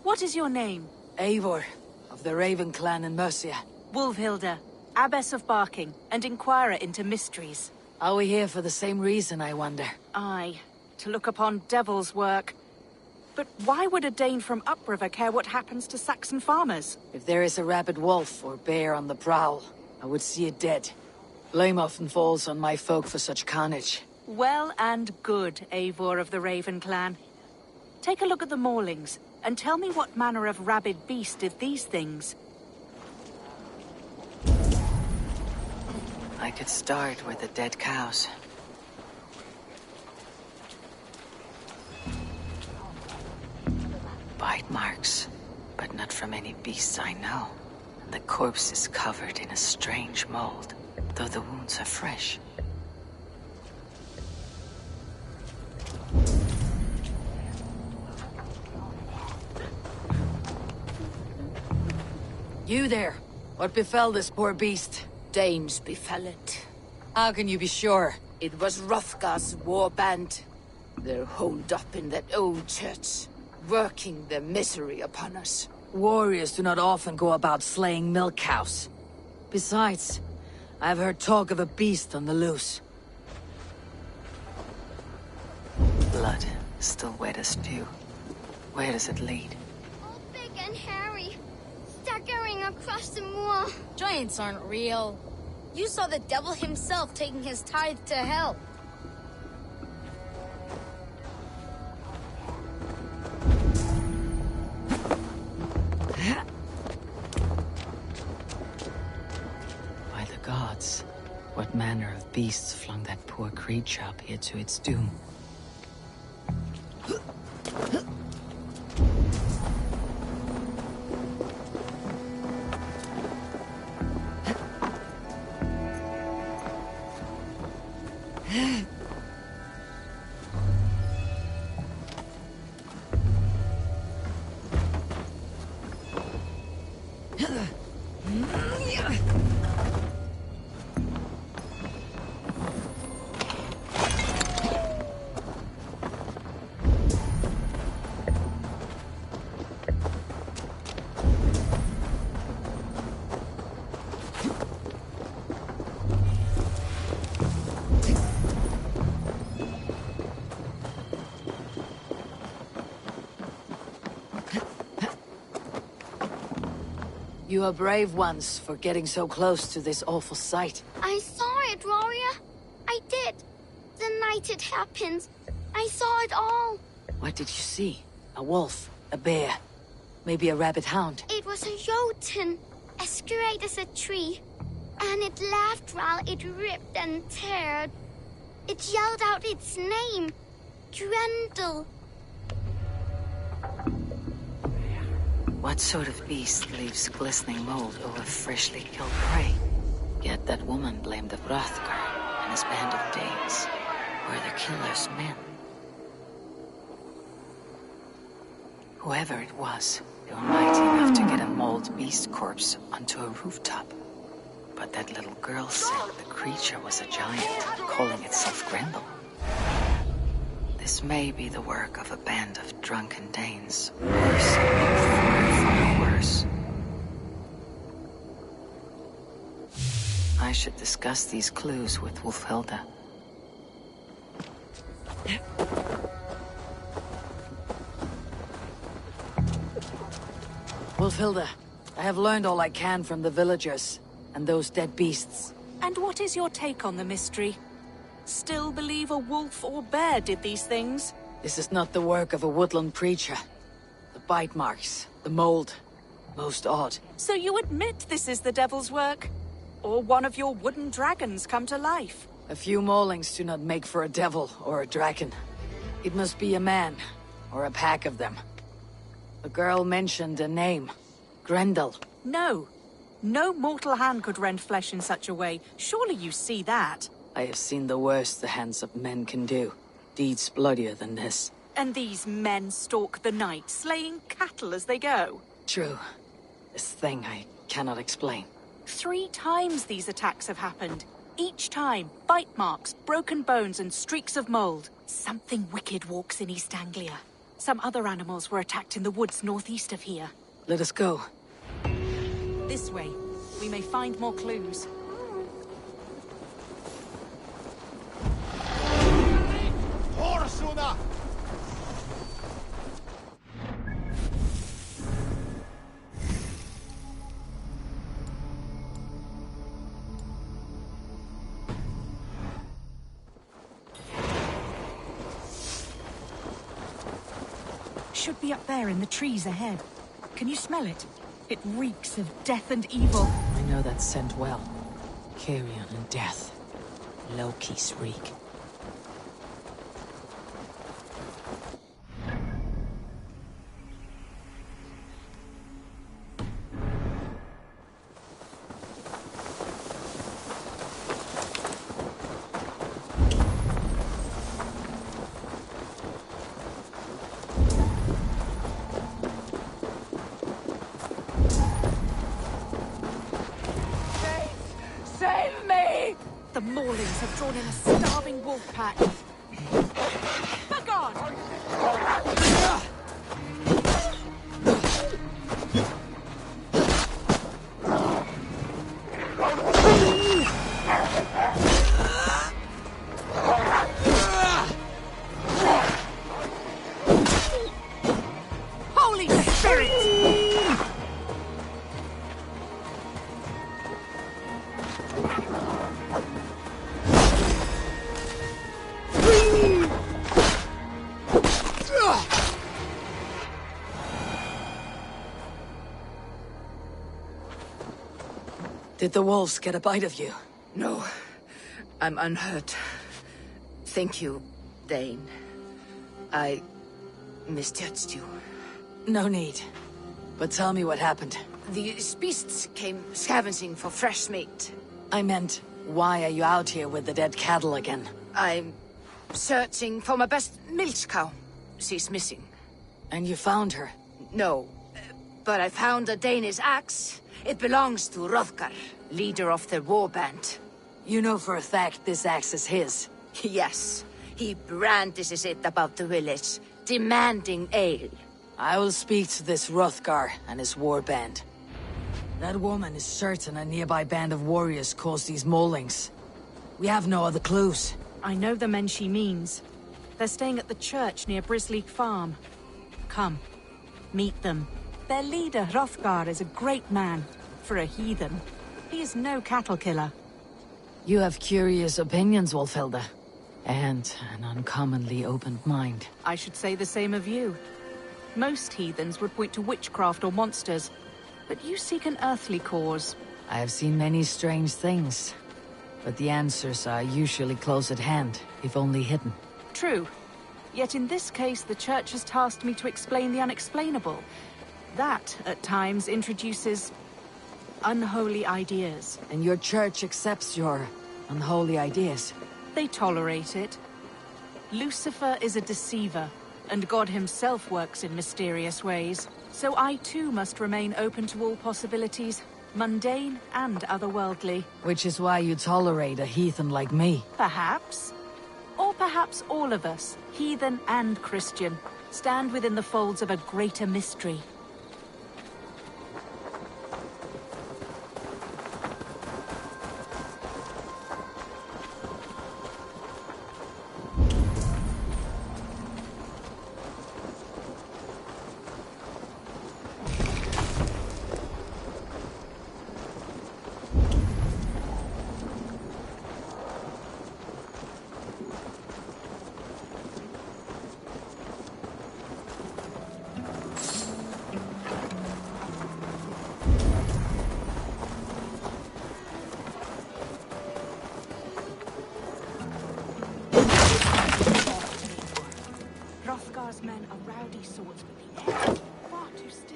What is your name? Eivor, of the Raven clan in Mercia. Wolfhilda, Abbess of Barking, and Inquirer into mysteries. Are we here for the same reason, I wonder? Aye, to look upon devil's work. But why would a Dane from upriver care what happens to Saxon farmers? If there is a rabid wolf or bear on the prowl, I would see it dead. Blame often falls on my folk for such carnage. Well and good, Eivor of the Raven clan. Take a look at the maulings, and tell me what manner of rabid beast did these things. I could start with the dead cows. Bite marks, but not from any beasts I know. And the corpse is covered in a strange mold, though the wounds are fresh. You there! What befell this poor beast? Danes befell it. How can you be sure? It was Hrothgar's war band. They're holed up in that old church, working their misery upon us. Warriors do not often go about slaying milk cows. Besides, I've heard talk of a beast on the loose. Blood, still wet as dew. Where does it lead? All big and hairy, staggering across the moor. Giants aren't real. You saw the devil himself taking his tithe to hell. By the gods, what manner of beasts flung that poor creature up here to its doom? You are brave ones for getting so close to this awful sight. I saw it, warrior. I did. The night it happened. I saw it all. What did you see? A wolf? A bear? Maybe a rabbit hound. It was a jotun, as straight as a tree. And it laughed while it ripped and teared. It yelled out its name. Grendel. What sort of beast leaves glistening mold over freshly killed prey? Yet that woman blamed the Hrothgar and his band of Danes. Were the killer's men? Whoever it was, they were mighty enough to get a mauled beast corpse onto a rooftop. But that little girl said the creature was a giant, calling itself Grendel. This may be the work of a band of drunken Danes. Worse, far worse. I should discuss these clues with Wulfhilda. Wulfhilda, I have learned all I can from the villagers and those dead beasts. And what is your take on the mystery? Still believe a wolf or bear did these things? This is not the work of a woodland preacher. The bite marks, the mold, most odd. So you admit this is the devil's work? Or one of your wooden dragons come to life? A few maulings do not make for a devil or a dragon. It must be a man, or a pack of them. The girl mentioned a name. Grendel. No. No mortal hand could rend flesh in such a way. Surely you see that. I have seen the worst the hands of men can do. Deeds bloodier than this. And these men stalk the night, slaying cattle as they go. True. This thing I cannot explain. 3 times these attacks have happened. Each time, bite marks, broken bones, and streaks of mold. Something wicked walks in East Anglia. Some other animals were attacked in the woods northeast of here. Let us go. This way. We may find more clues. Should be up there in the trees ahead. Can you smell it? It reeks of death and evil. I know that scent well. Carrion and death. Loki's reek. Save me! The Maulings have drawn in a starving wolf pack. Begone! Holy Spirit! Did the wolves get a bite of you? No. I'm unhurt. Thank you, Dane. I misjudged you. No need. But tell me what happened. These beasts came scavenging for fresh meat. I meant, why are you out here with the dead cattle again? I'm searching for my best milch cow. She's missing. And you found her? No, but I found a Danish axe. It belongs to Hrothgar, leader of the war band. You know for a fact this axe is his? Yes. He brandishes it about the village, demanding ale. I will speak to this Hrothgar and his war band. That woman is certain a nearby band of warriors caused these maulings. We have no other clues. I know the men she means. They're staying at the church near Brisleek Farm. Come, meet them. Their leader, Hrothgar, is a great man. For a heathen. He is no cattle killer. You have curious opinions, Wulfhilda. And an uncommonly open mind. I should say the same of you. Most heathens would point to witchcraft or monsters, but you seek an earthly cause. I have seen many strange things, but the answers are usually close at hand, if only hidden. True. Yet in this case, the Church has tasked me to explain the unexplainable. That, at times, introduces unholy ideas. And your Church accepts your unholy ideas? They tolerate it. Lucifer is a deceiver, and God himself works in mysterious ways. So I too must remain open to all possibilities, mundane and otherworldly. Which is why you tolerate a heathen like me. Perhaps. Or perhaps all of us, heathen and Christian, stand within the folds of a greater mystery.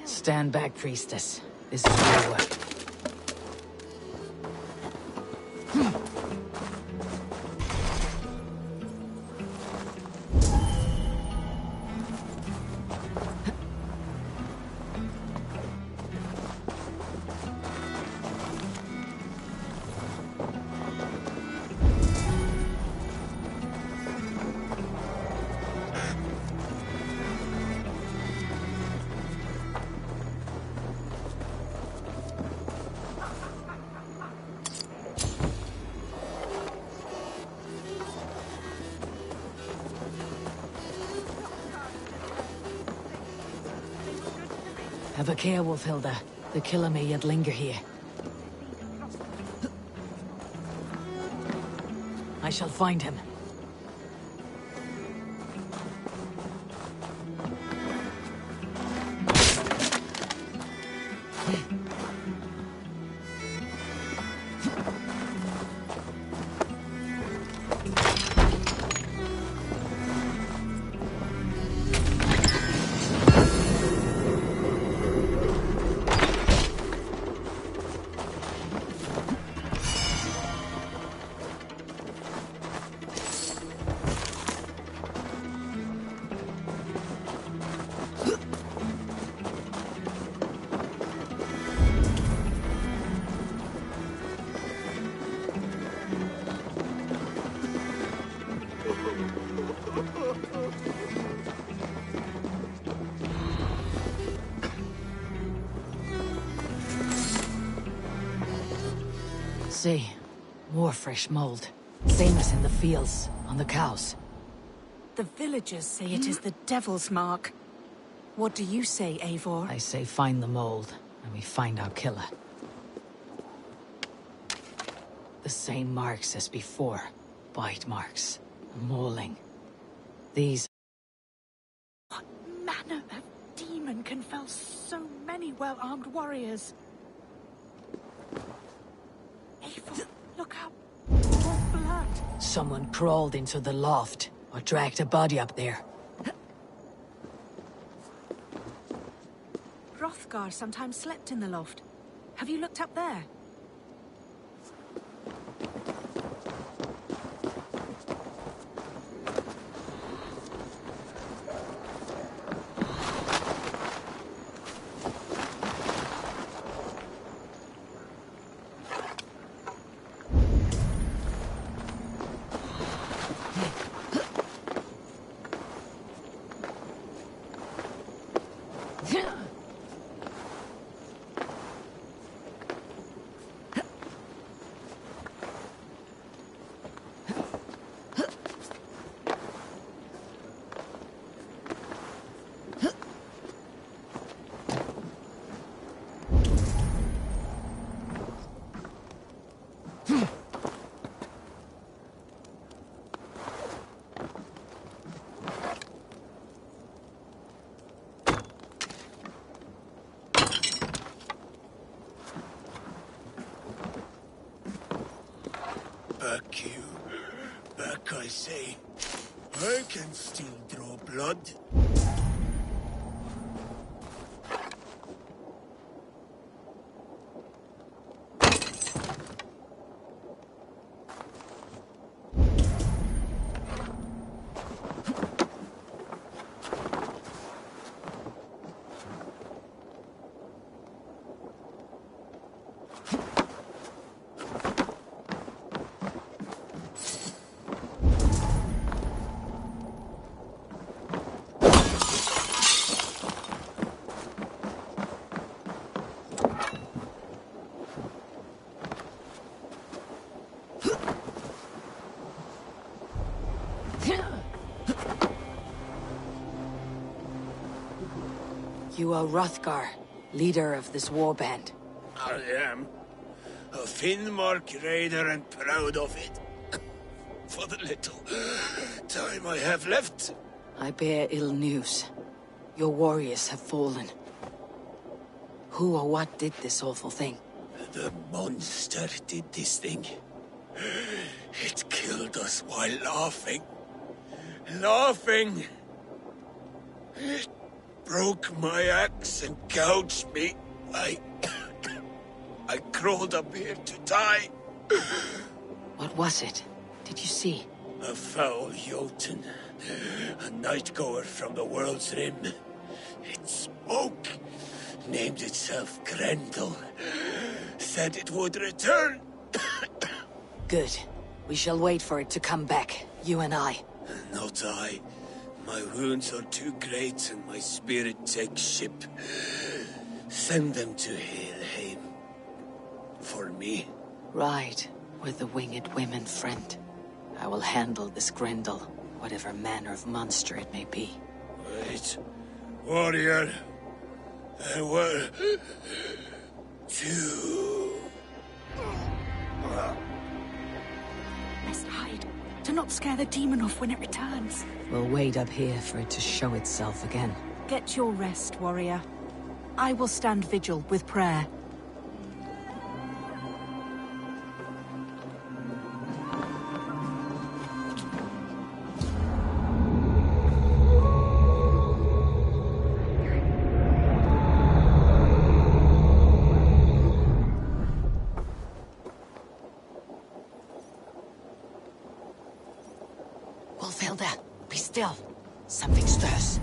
Stand back, priestess. This is your work. Have a care, Wolfhilda. The killer may yet linger here. I shall find him. See, more fresh mold. Same as in the fields, on the cows. The villagers say it is the devil's mark. What do you say, Eivor? I say find the mold, and we find our killer. The same marks as before. Bite marks. Mauling. These... What manner of demon can fell so many well-armed warriors? Eivor, look out! More blood! Someone crawled into the loft, or dragged a body up there. Hrothgar sometimes slept in the loft. Have you looked up there? Back, you. Back, I say. I can still draw blood. You are Hrothgar, leader of this warband. I am. A Finnmark raider and proud of it. For the little time I have left. I bear ill news. Your warriors have fallen. Who or what did this awful thing? The monster did this thing. It killed us while laughing. Laughing! It broke my axe and gouged me. I crawled up here to die. What was it? Did you see? A foul Jotun. A night-goer from the world's rim. It spoke. Named itself Grendel. Said it would return. Good. We shall wait for it to come back. You and I. Not I. My wounds are too great and my spirit takes ship. Send them to Helheim. For me. Ride with the winged women, friend. I will handle this Grendel, whatever manner of monster it may be. Wait. Warrior. There were... two... Best hide. Do not scare the demon off when it returns. We'll wait up here for it to show itself again. Get your rest, warrior. I will stand vigil with prayer. Wolfhilda, be still. Something stirs.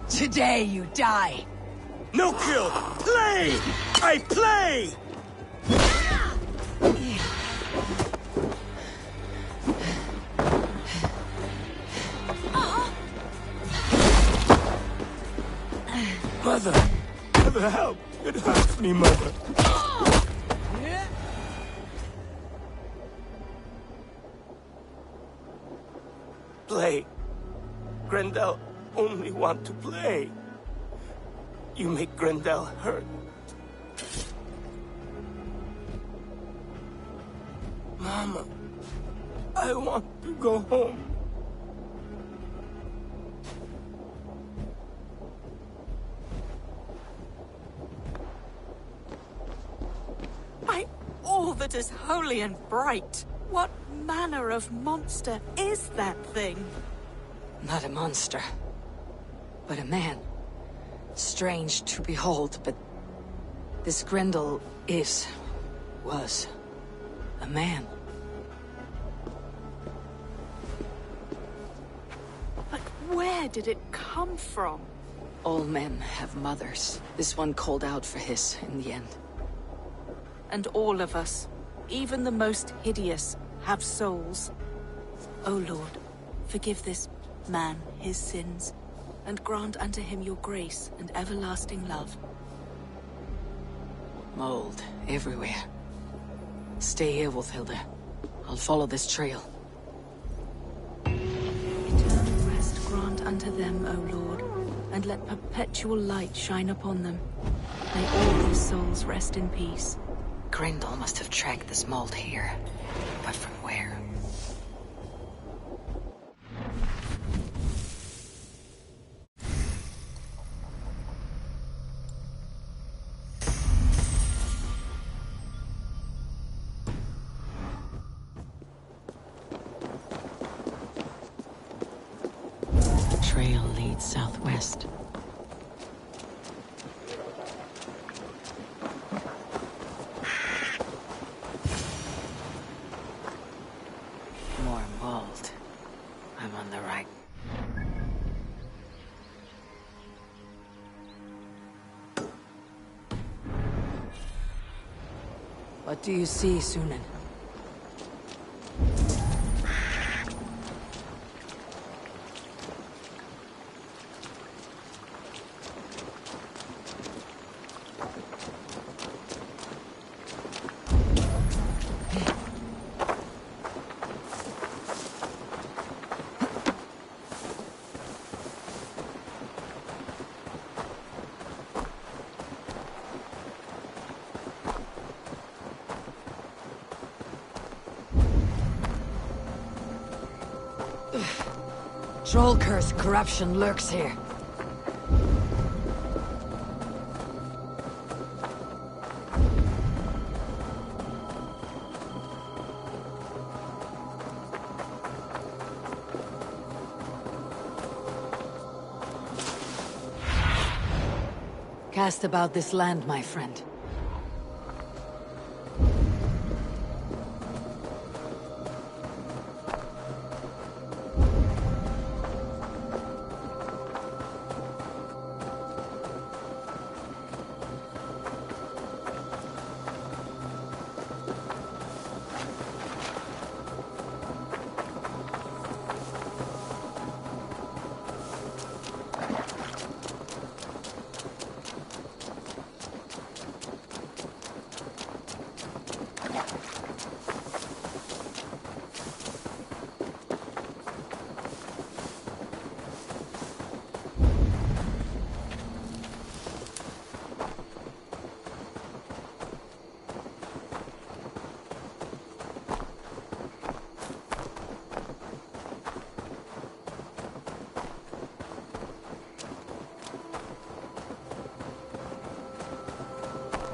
Today you die. No kill! Play! I play! Mother! Mother, help! It hurts me, Mother. Play. Grendel only want to play. You make Grendel hurt. Mama, I want to go home. By all that is holy and bright, what manner of monster is that thing? Not a monster, but a man. Strange to behold, but this Grendel was a man. But Where did it come from? All men have mothers. This one called out for his in the end. And all of us, even the most hideous, have souls. O Lord, forgive this man his sins, and grant unto him your grace and everlasting love. Mold everywhere. Stay here, Wolfhilda. I'll follow this trail. Eternal rest grant unto them, O Lord, and let perpetual light shine upon them. May all these souls rest in peace. Grendel must have tracked this mold here, but from where? Trail leads southwest. More mold. I'm on the right. What do you see, Sunan? Troll curse corruption lurks here. Cast about this land, my friend.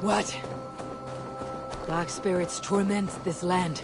What? Dark spirits torment this land.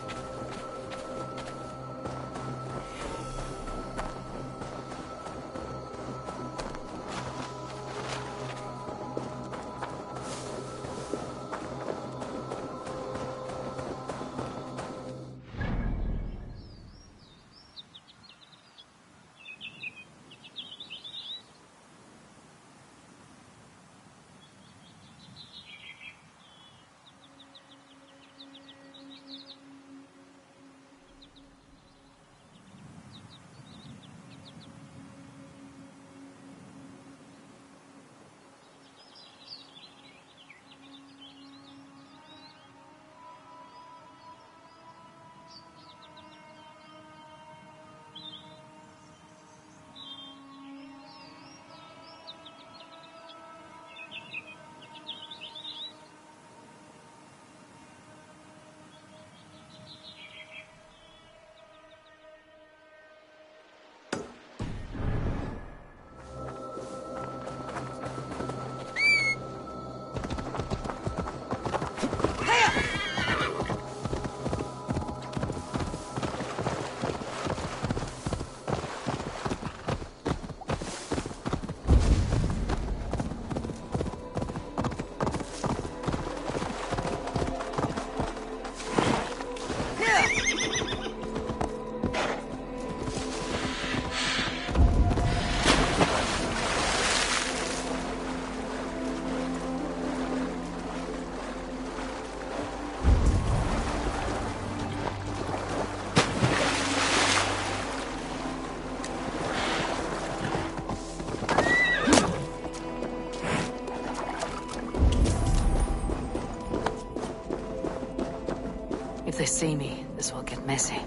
see me, this will get messy.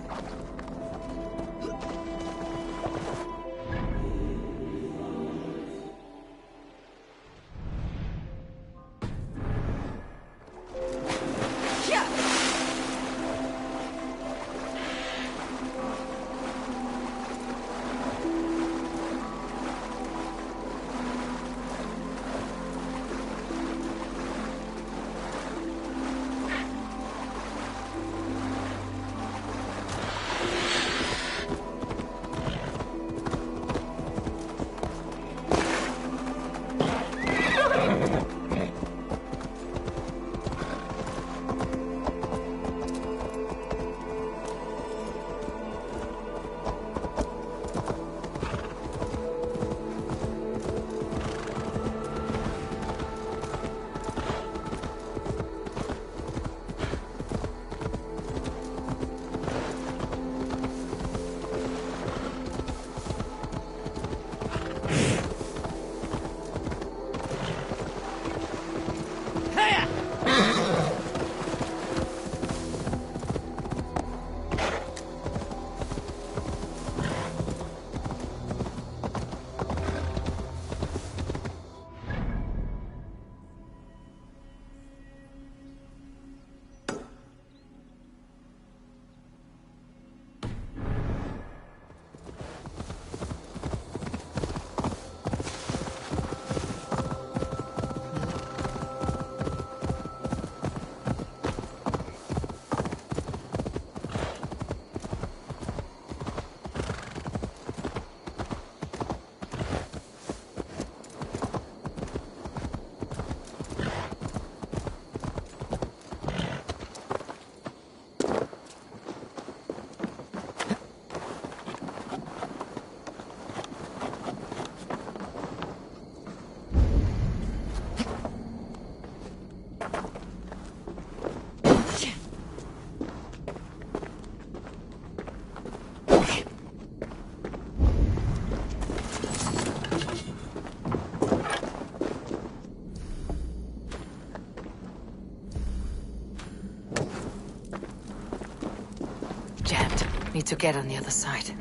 Need to get on the other side.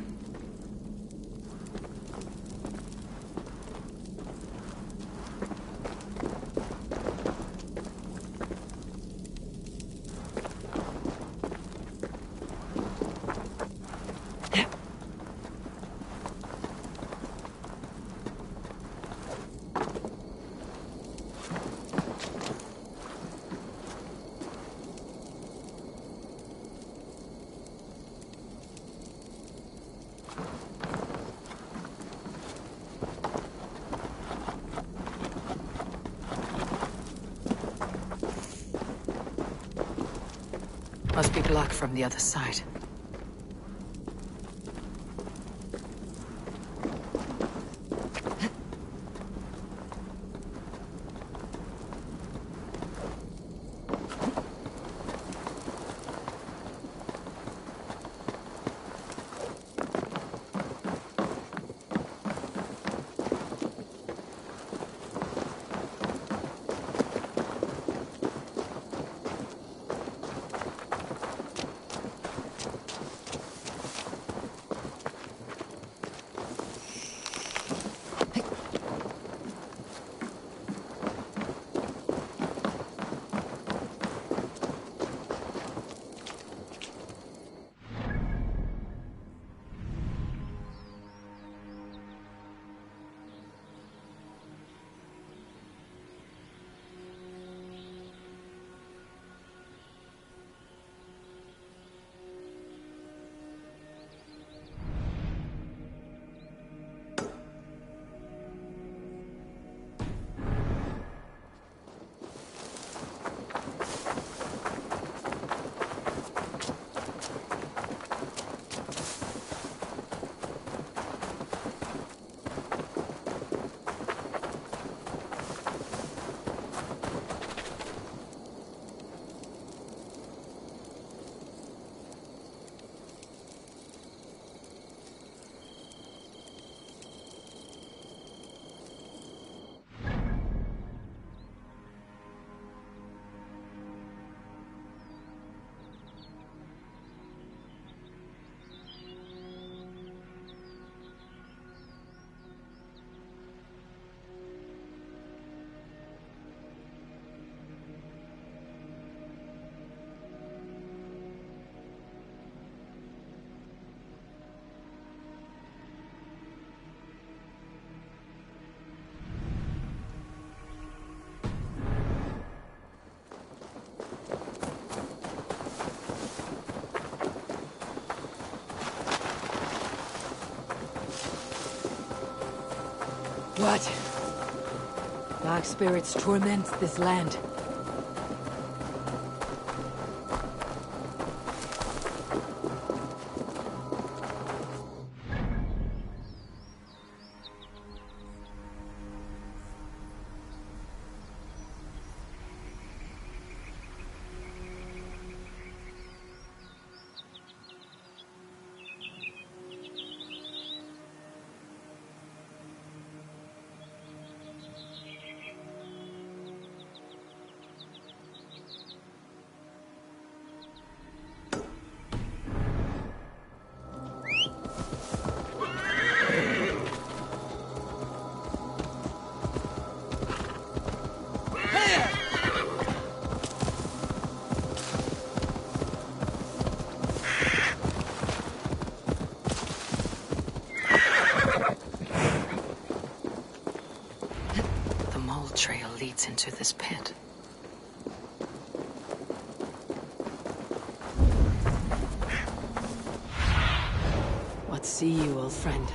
Must be blocked from the other side. What? Dark spirits torment this land. Trail leads into this pit. What see you, old friend?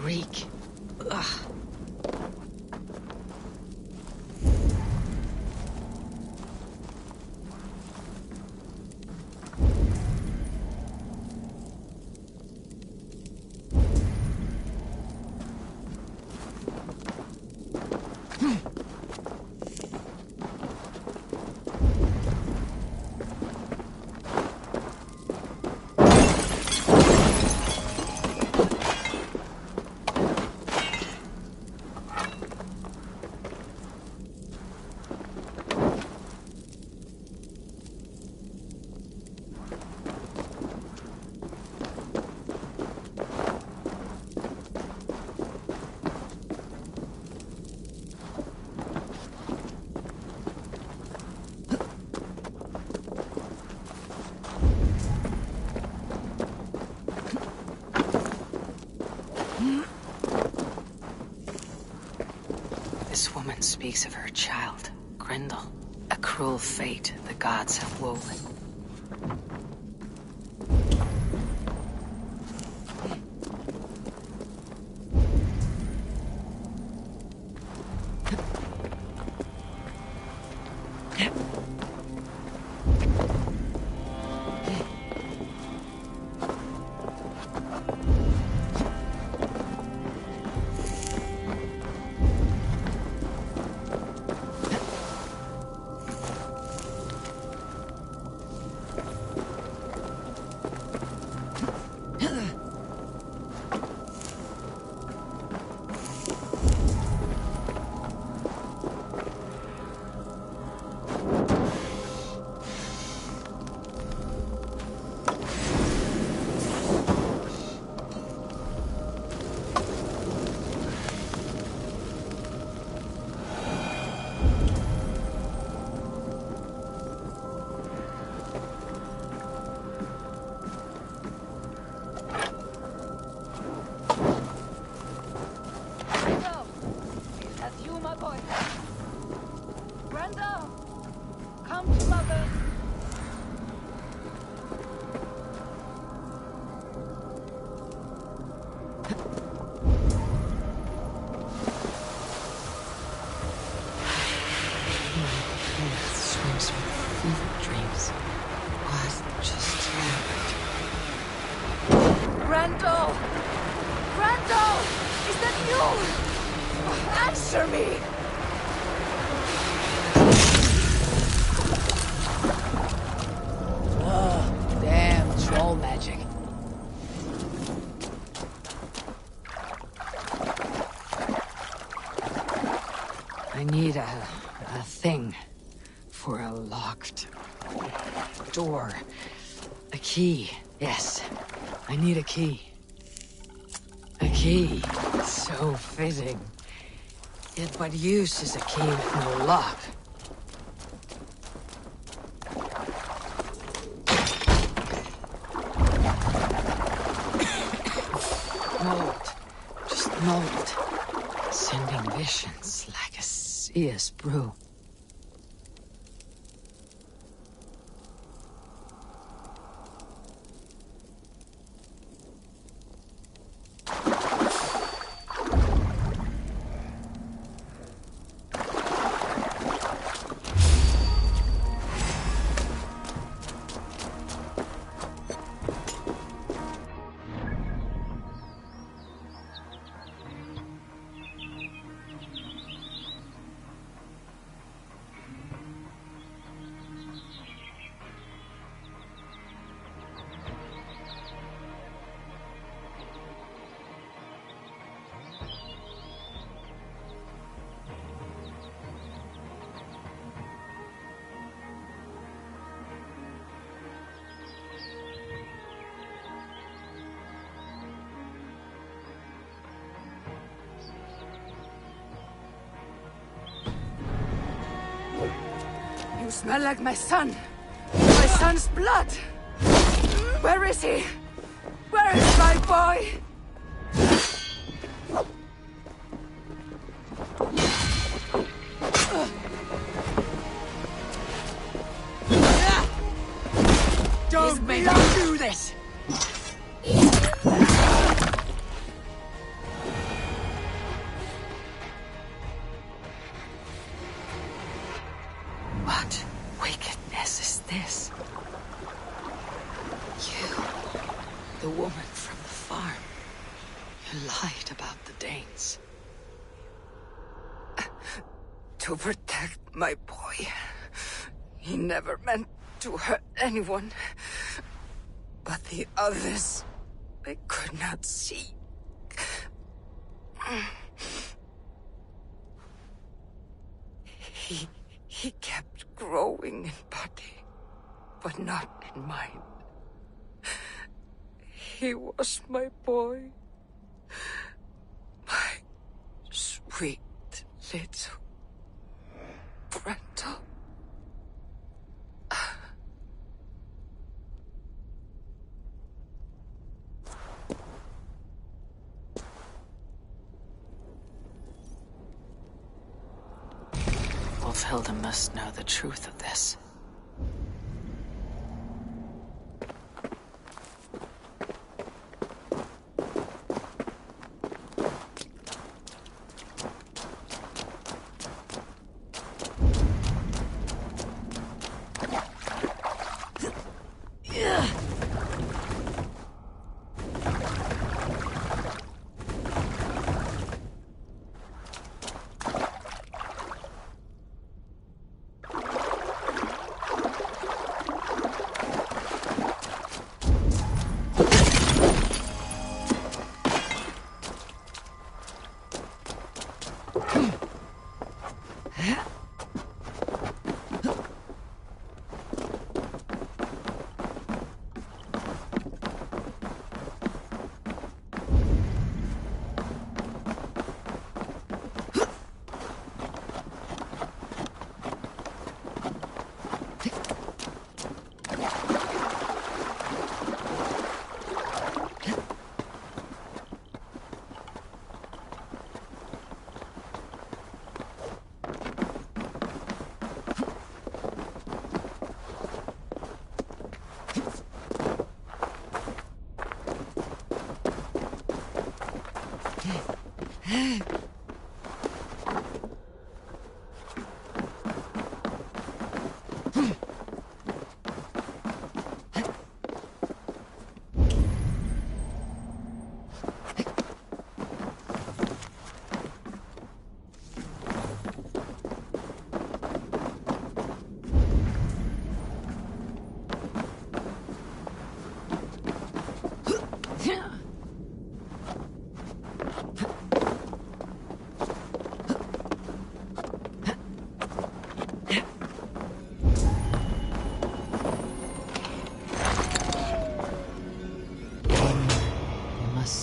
Reek. Ugh. This woman speaks of her child, Grendel. A cruel fate the gods have woven. Grendel! Come to Mother! Swims with fever dreams. What just happened? Grendel! Grendel! Is that you? Answer me! Oh, damn troll magic. I need a thing for a locked door. A key. Yes, I need a key. A key. So fitting. Yet what use is a key with no lock? Mold. Just mold. Sending visions like a CS brew. You smell like my son. My son's blood. Where is he? Where is my boy? Don't make me do this! What wickedness is this? You, the woman from the farm, you lied about the Danes. To protect my boy. He never meant to hurt anyone. But the others, they could not see. He kept growing in body, but not in mind. He was my boy. My sweet little Grendel. Wolfhilda must know the truth of this.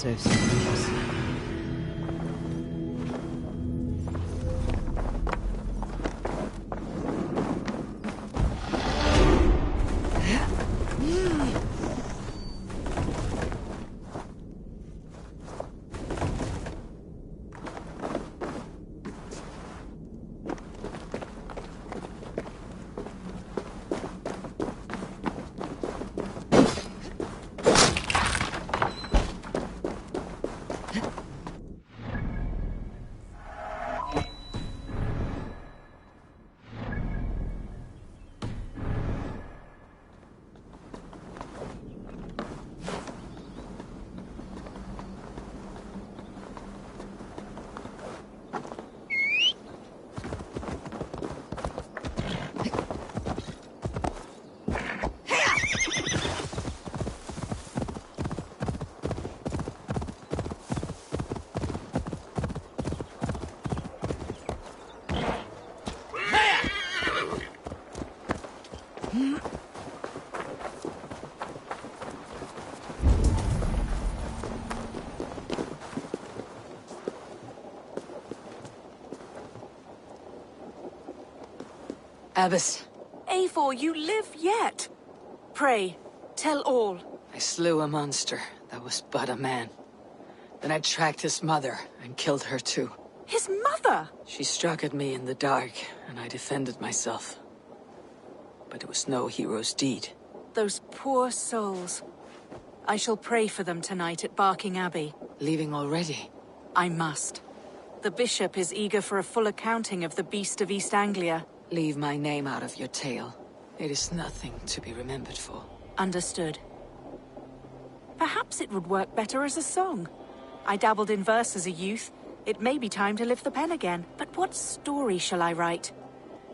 Serve some purpose. Abbess. Eivor, you live yet. Pray, tell all. I slew a monster that was but a man. Then I tracked his mother and killed her too. His mother? She struck at me in the dark, and I defended myself. But it was no hero's deed. Those poor souls. I shall pray for them tonight at Barking Abbey. Leaving already? I must. The bishop is eager for a full accounting of the Beast of East Anglia. Leave my name out of your tale. It is nothing to be remembered for. Understood. Perhaps it would work better as a song. I dabbled in verse as a youth. It may be time to lift the pen again. But what story shall I write?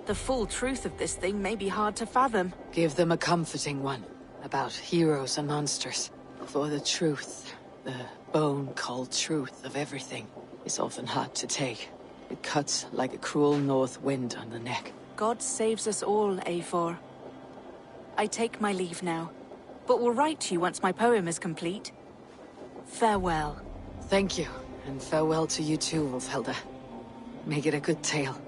The full truth of this thing may be hard to fathom. Give them a comforting one. About heroes and monsters. For the truth, the bone-cold truth of everything, is often hard to take. It cuts like a cruel north wind on the neck. God saves us all, Eivor. I take my leave now, but will write to you once my poem is complete. Farewell. Thank you, and farewell to you too, Wolfhelda. Make it a good tale.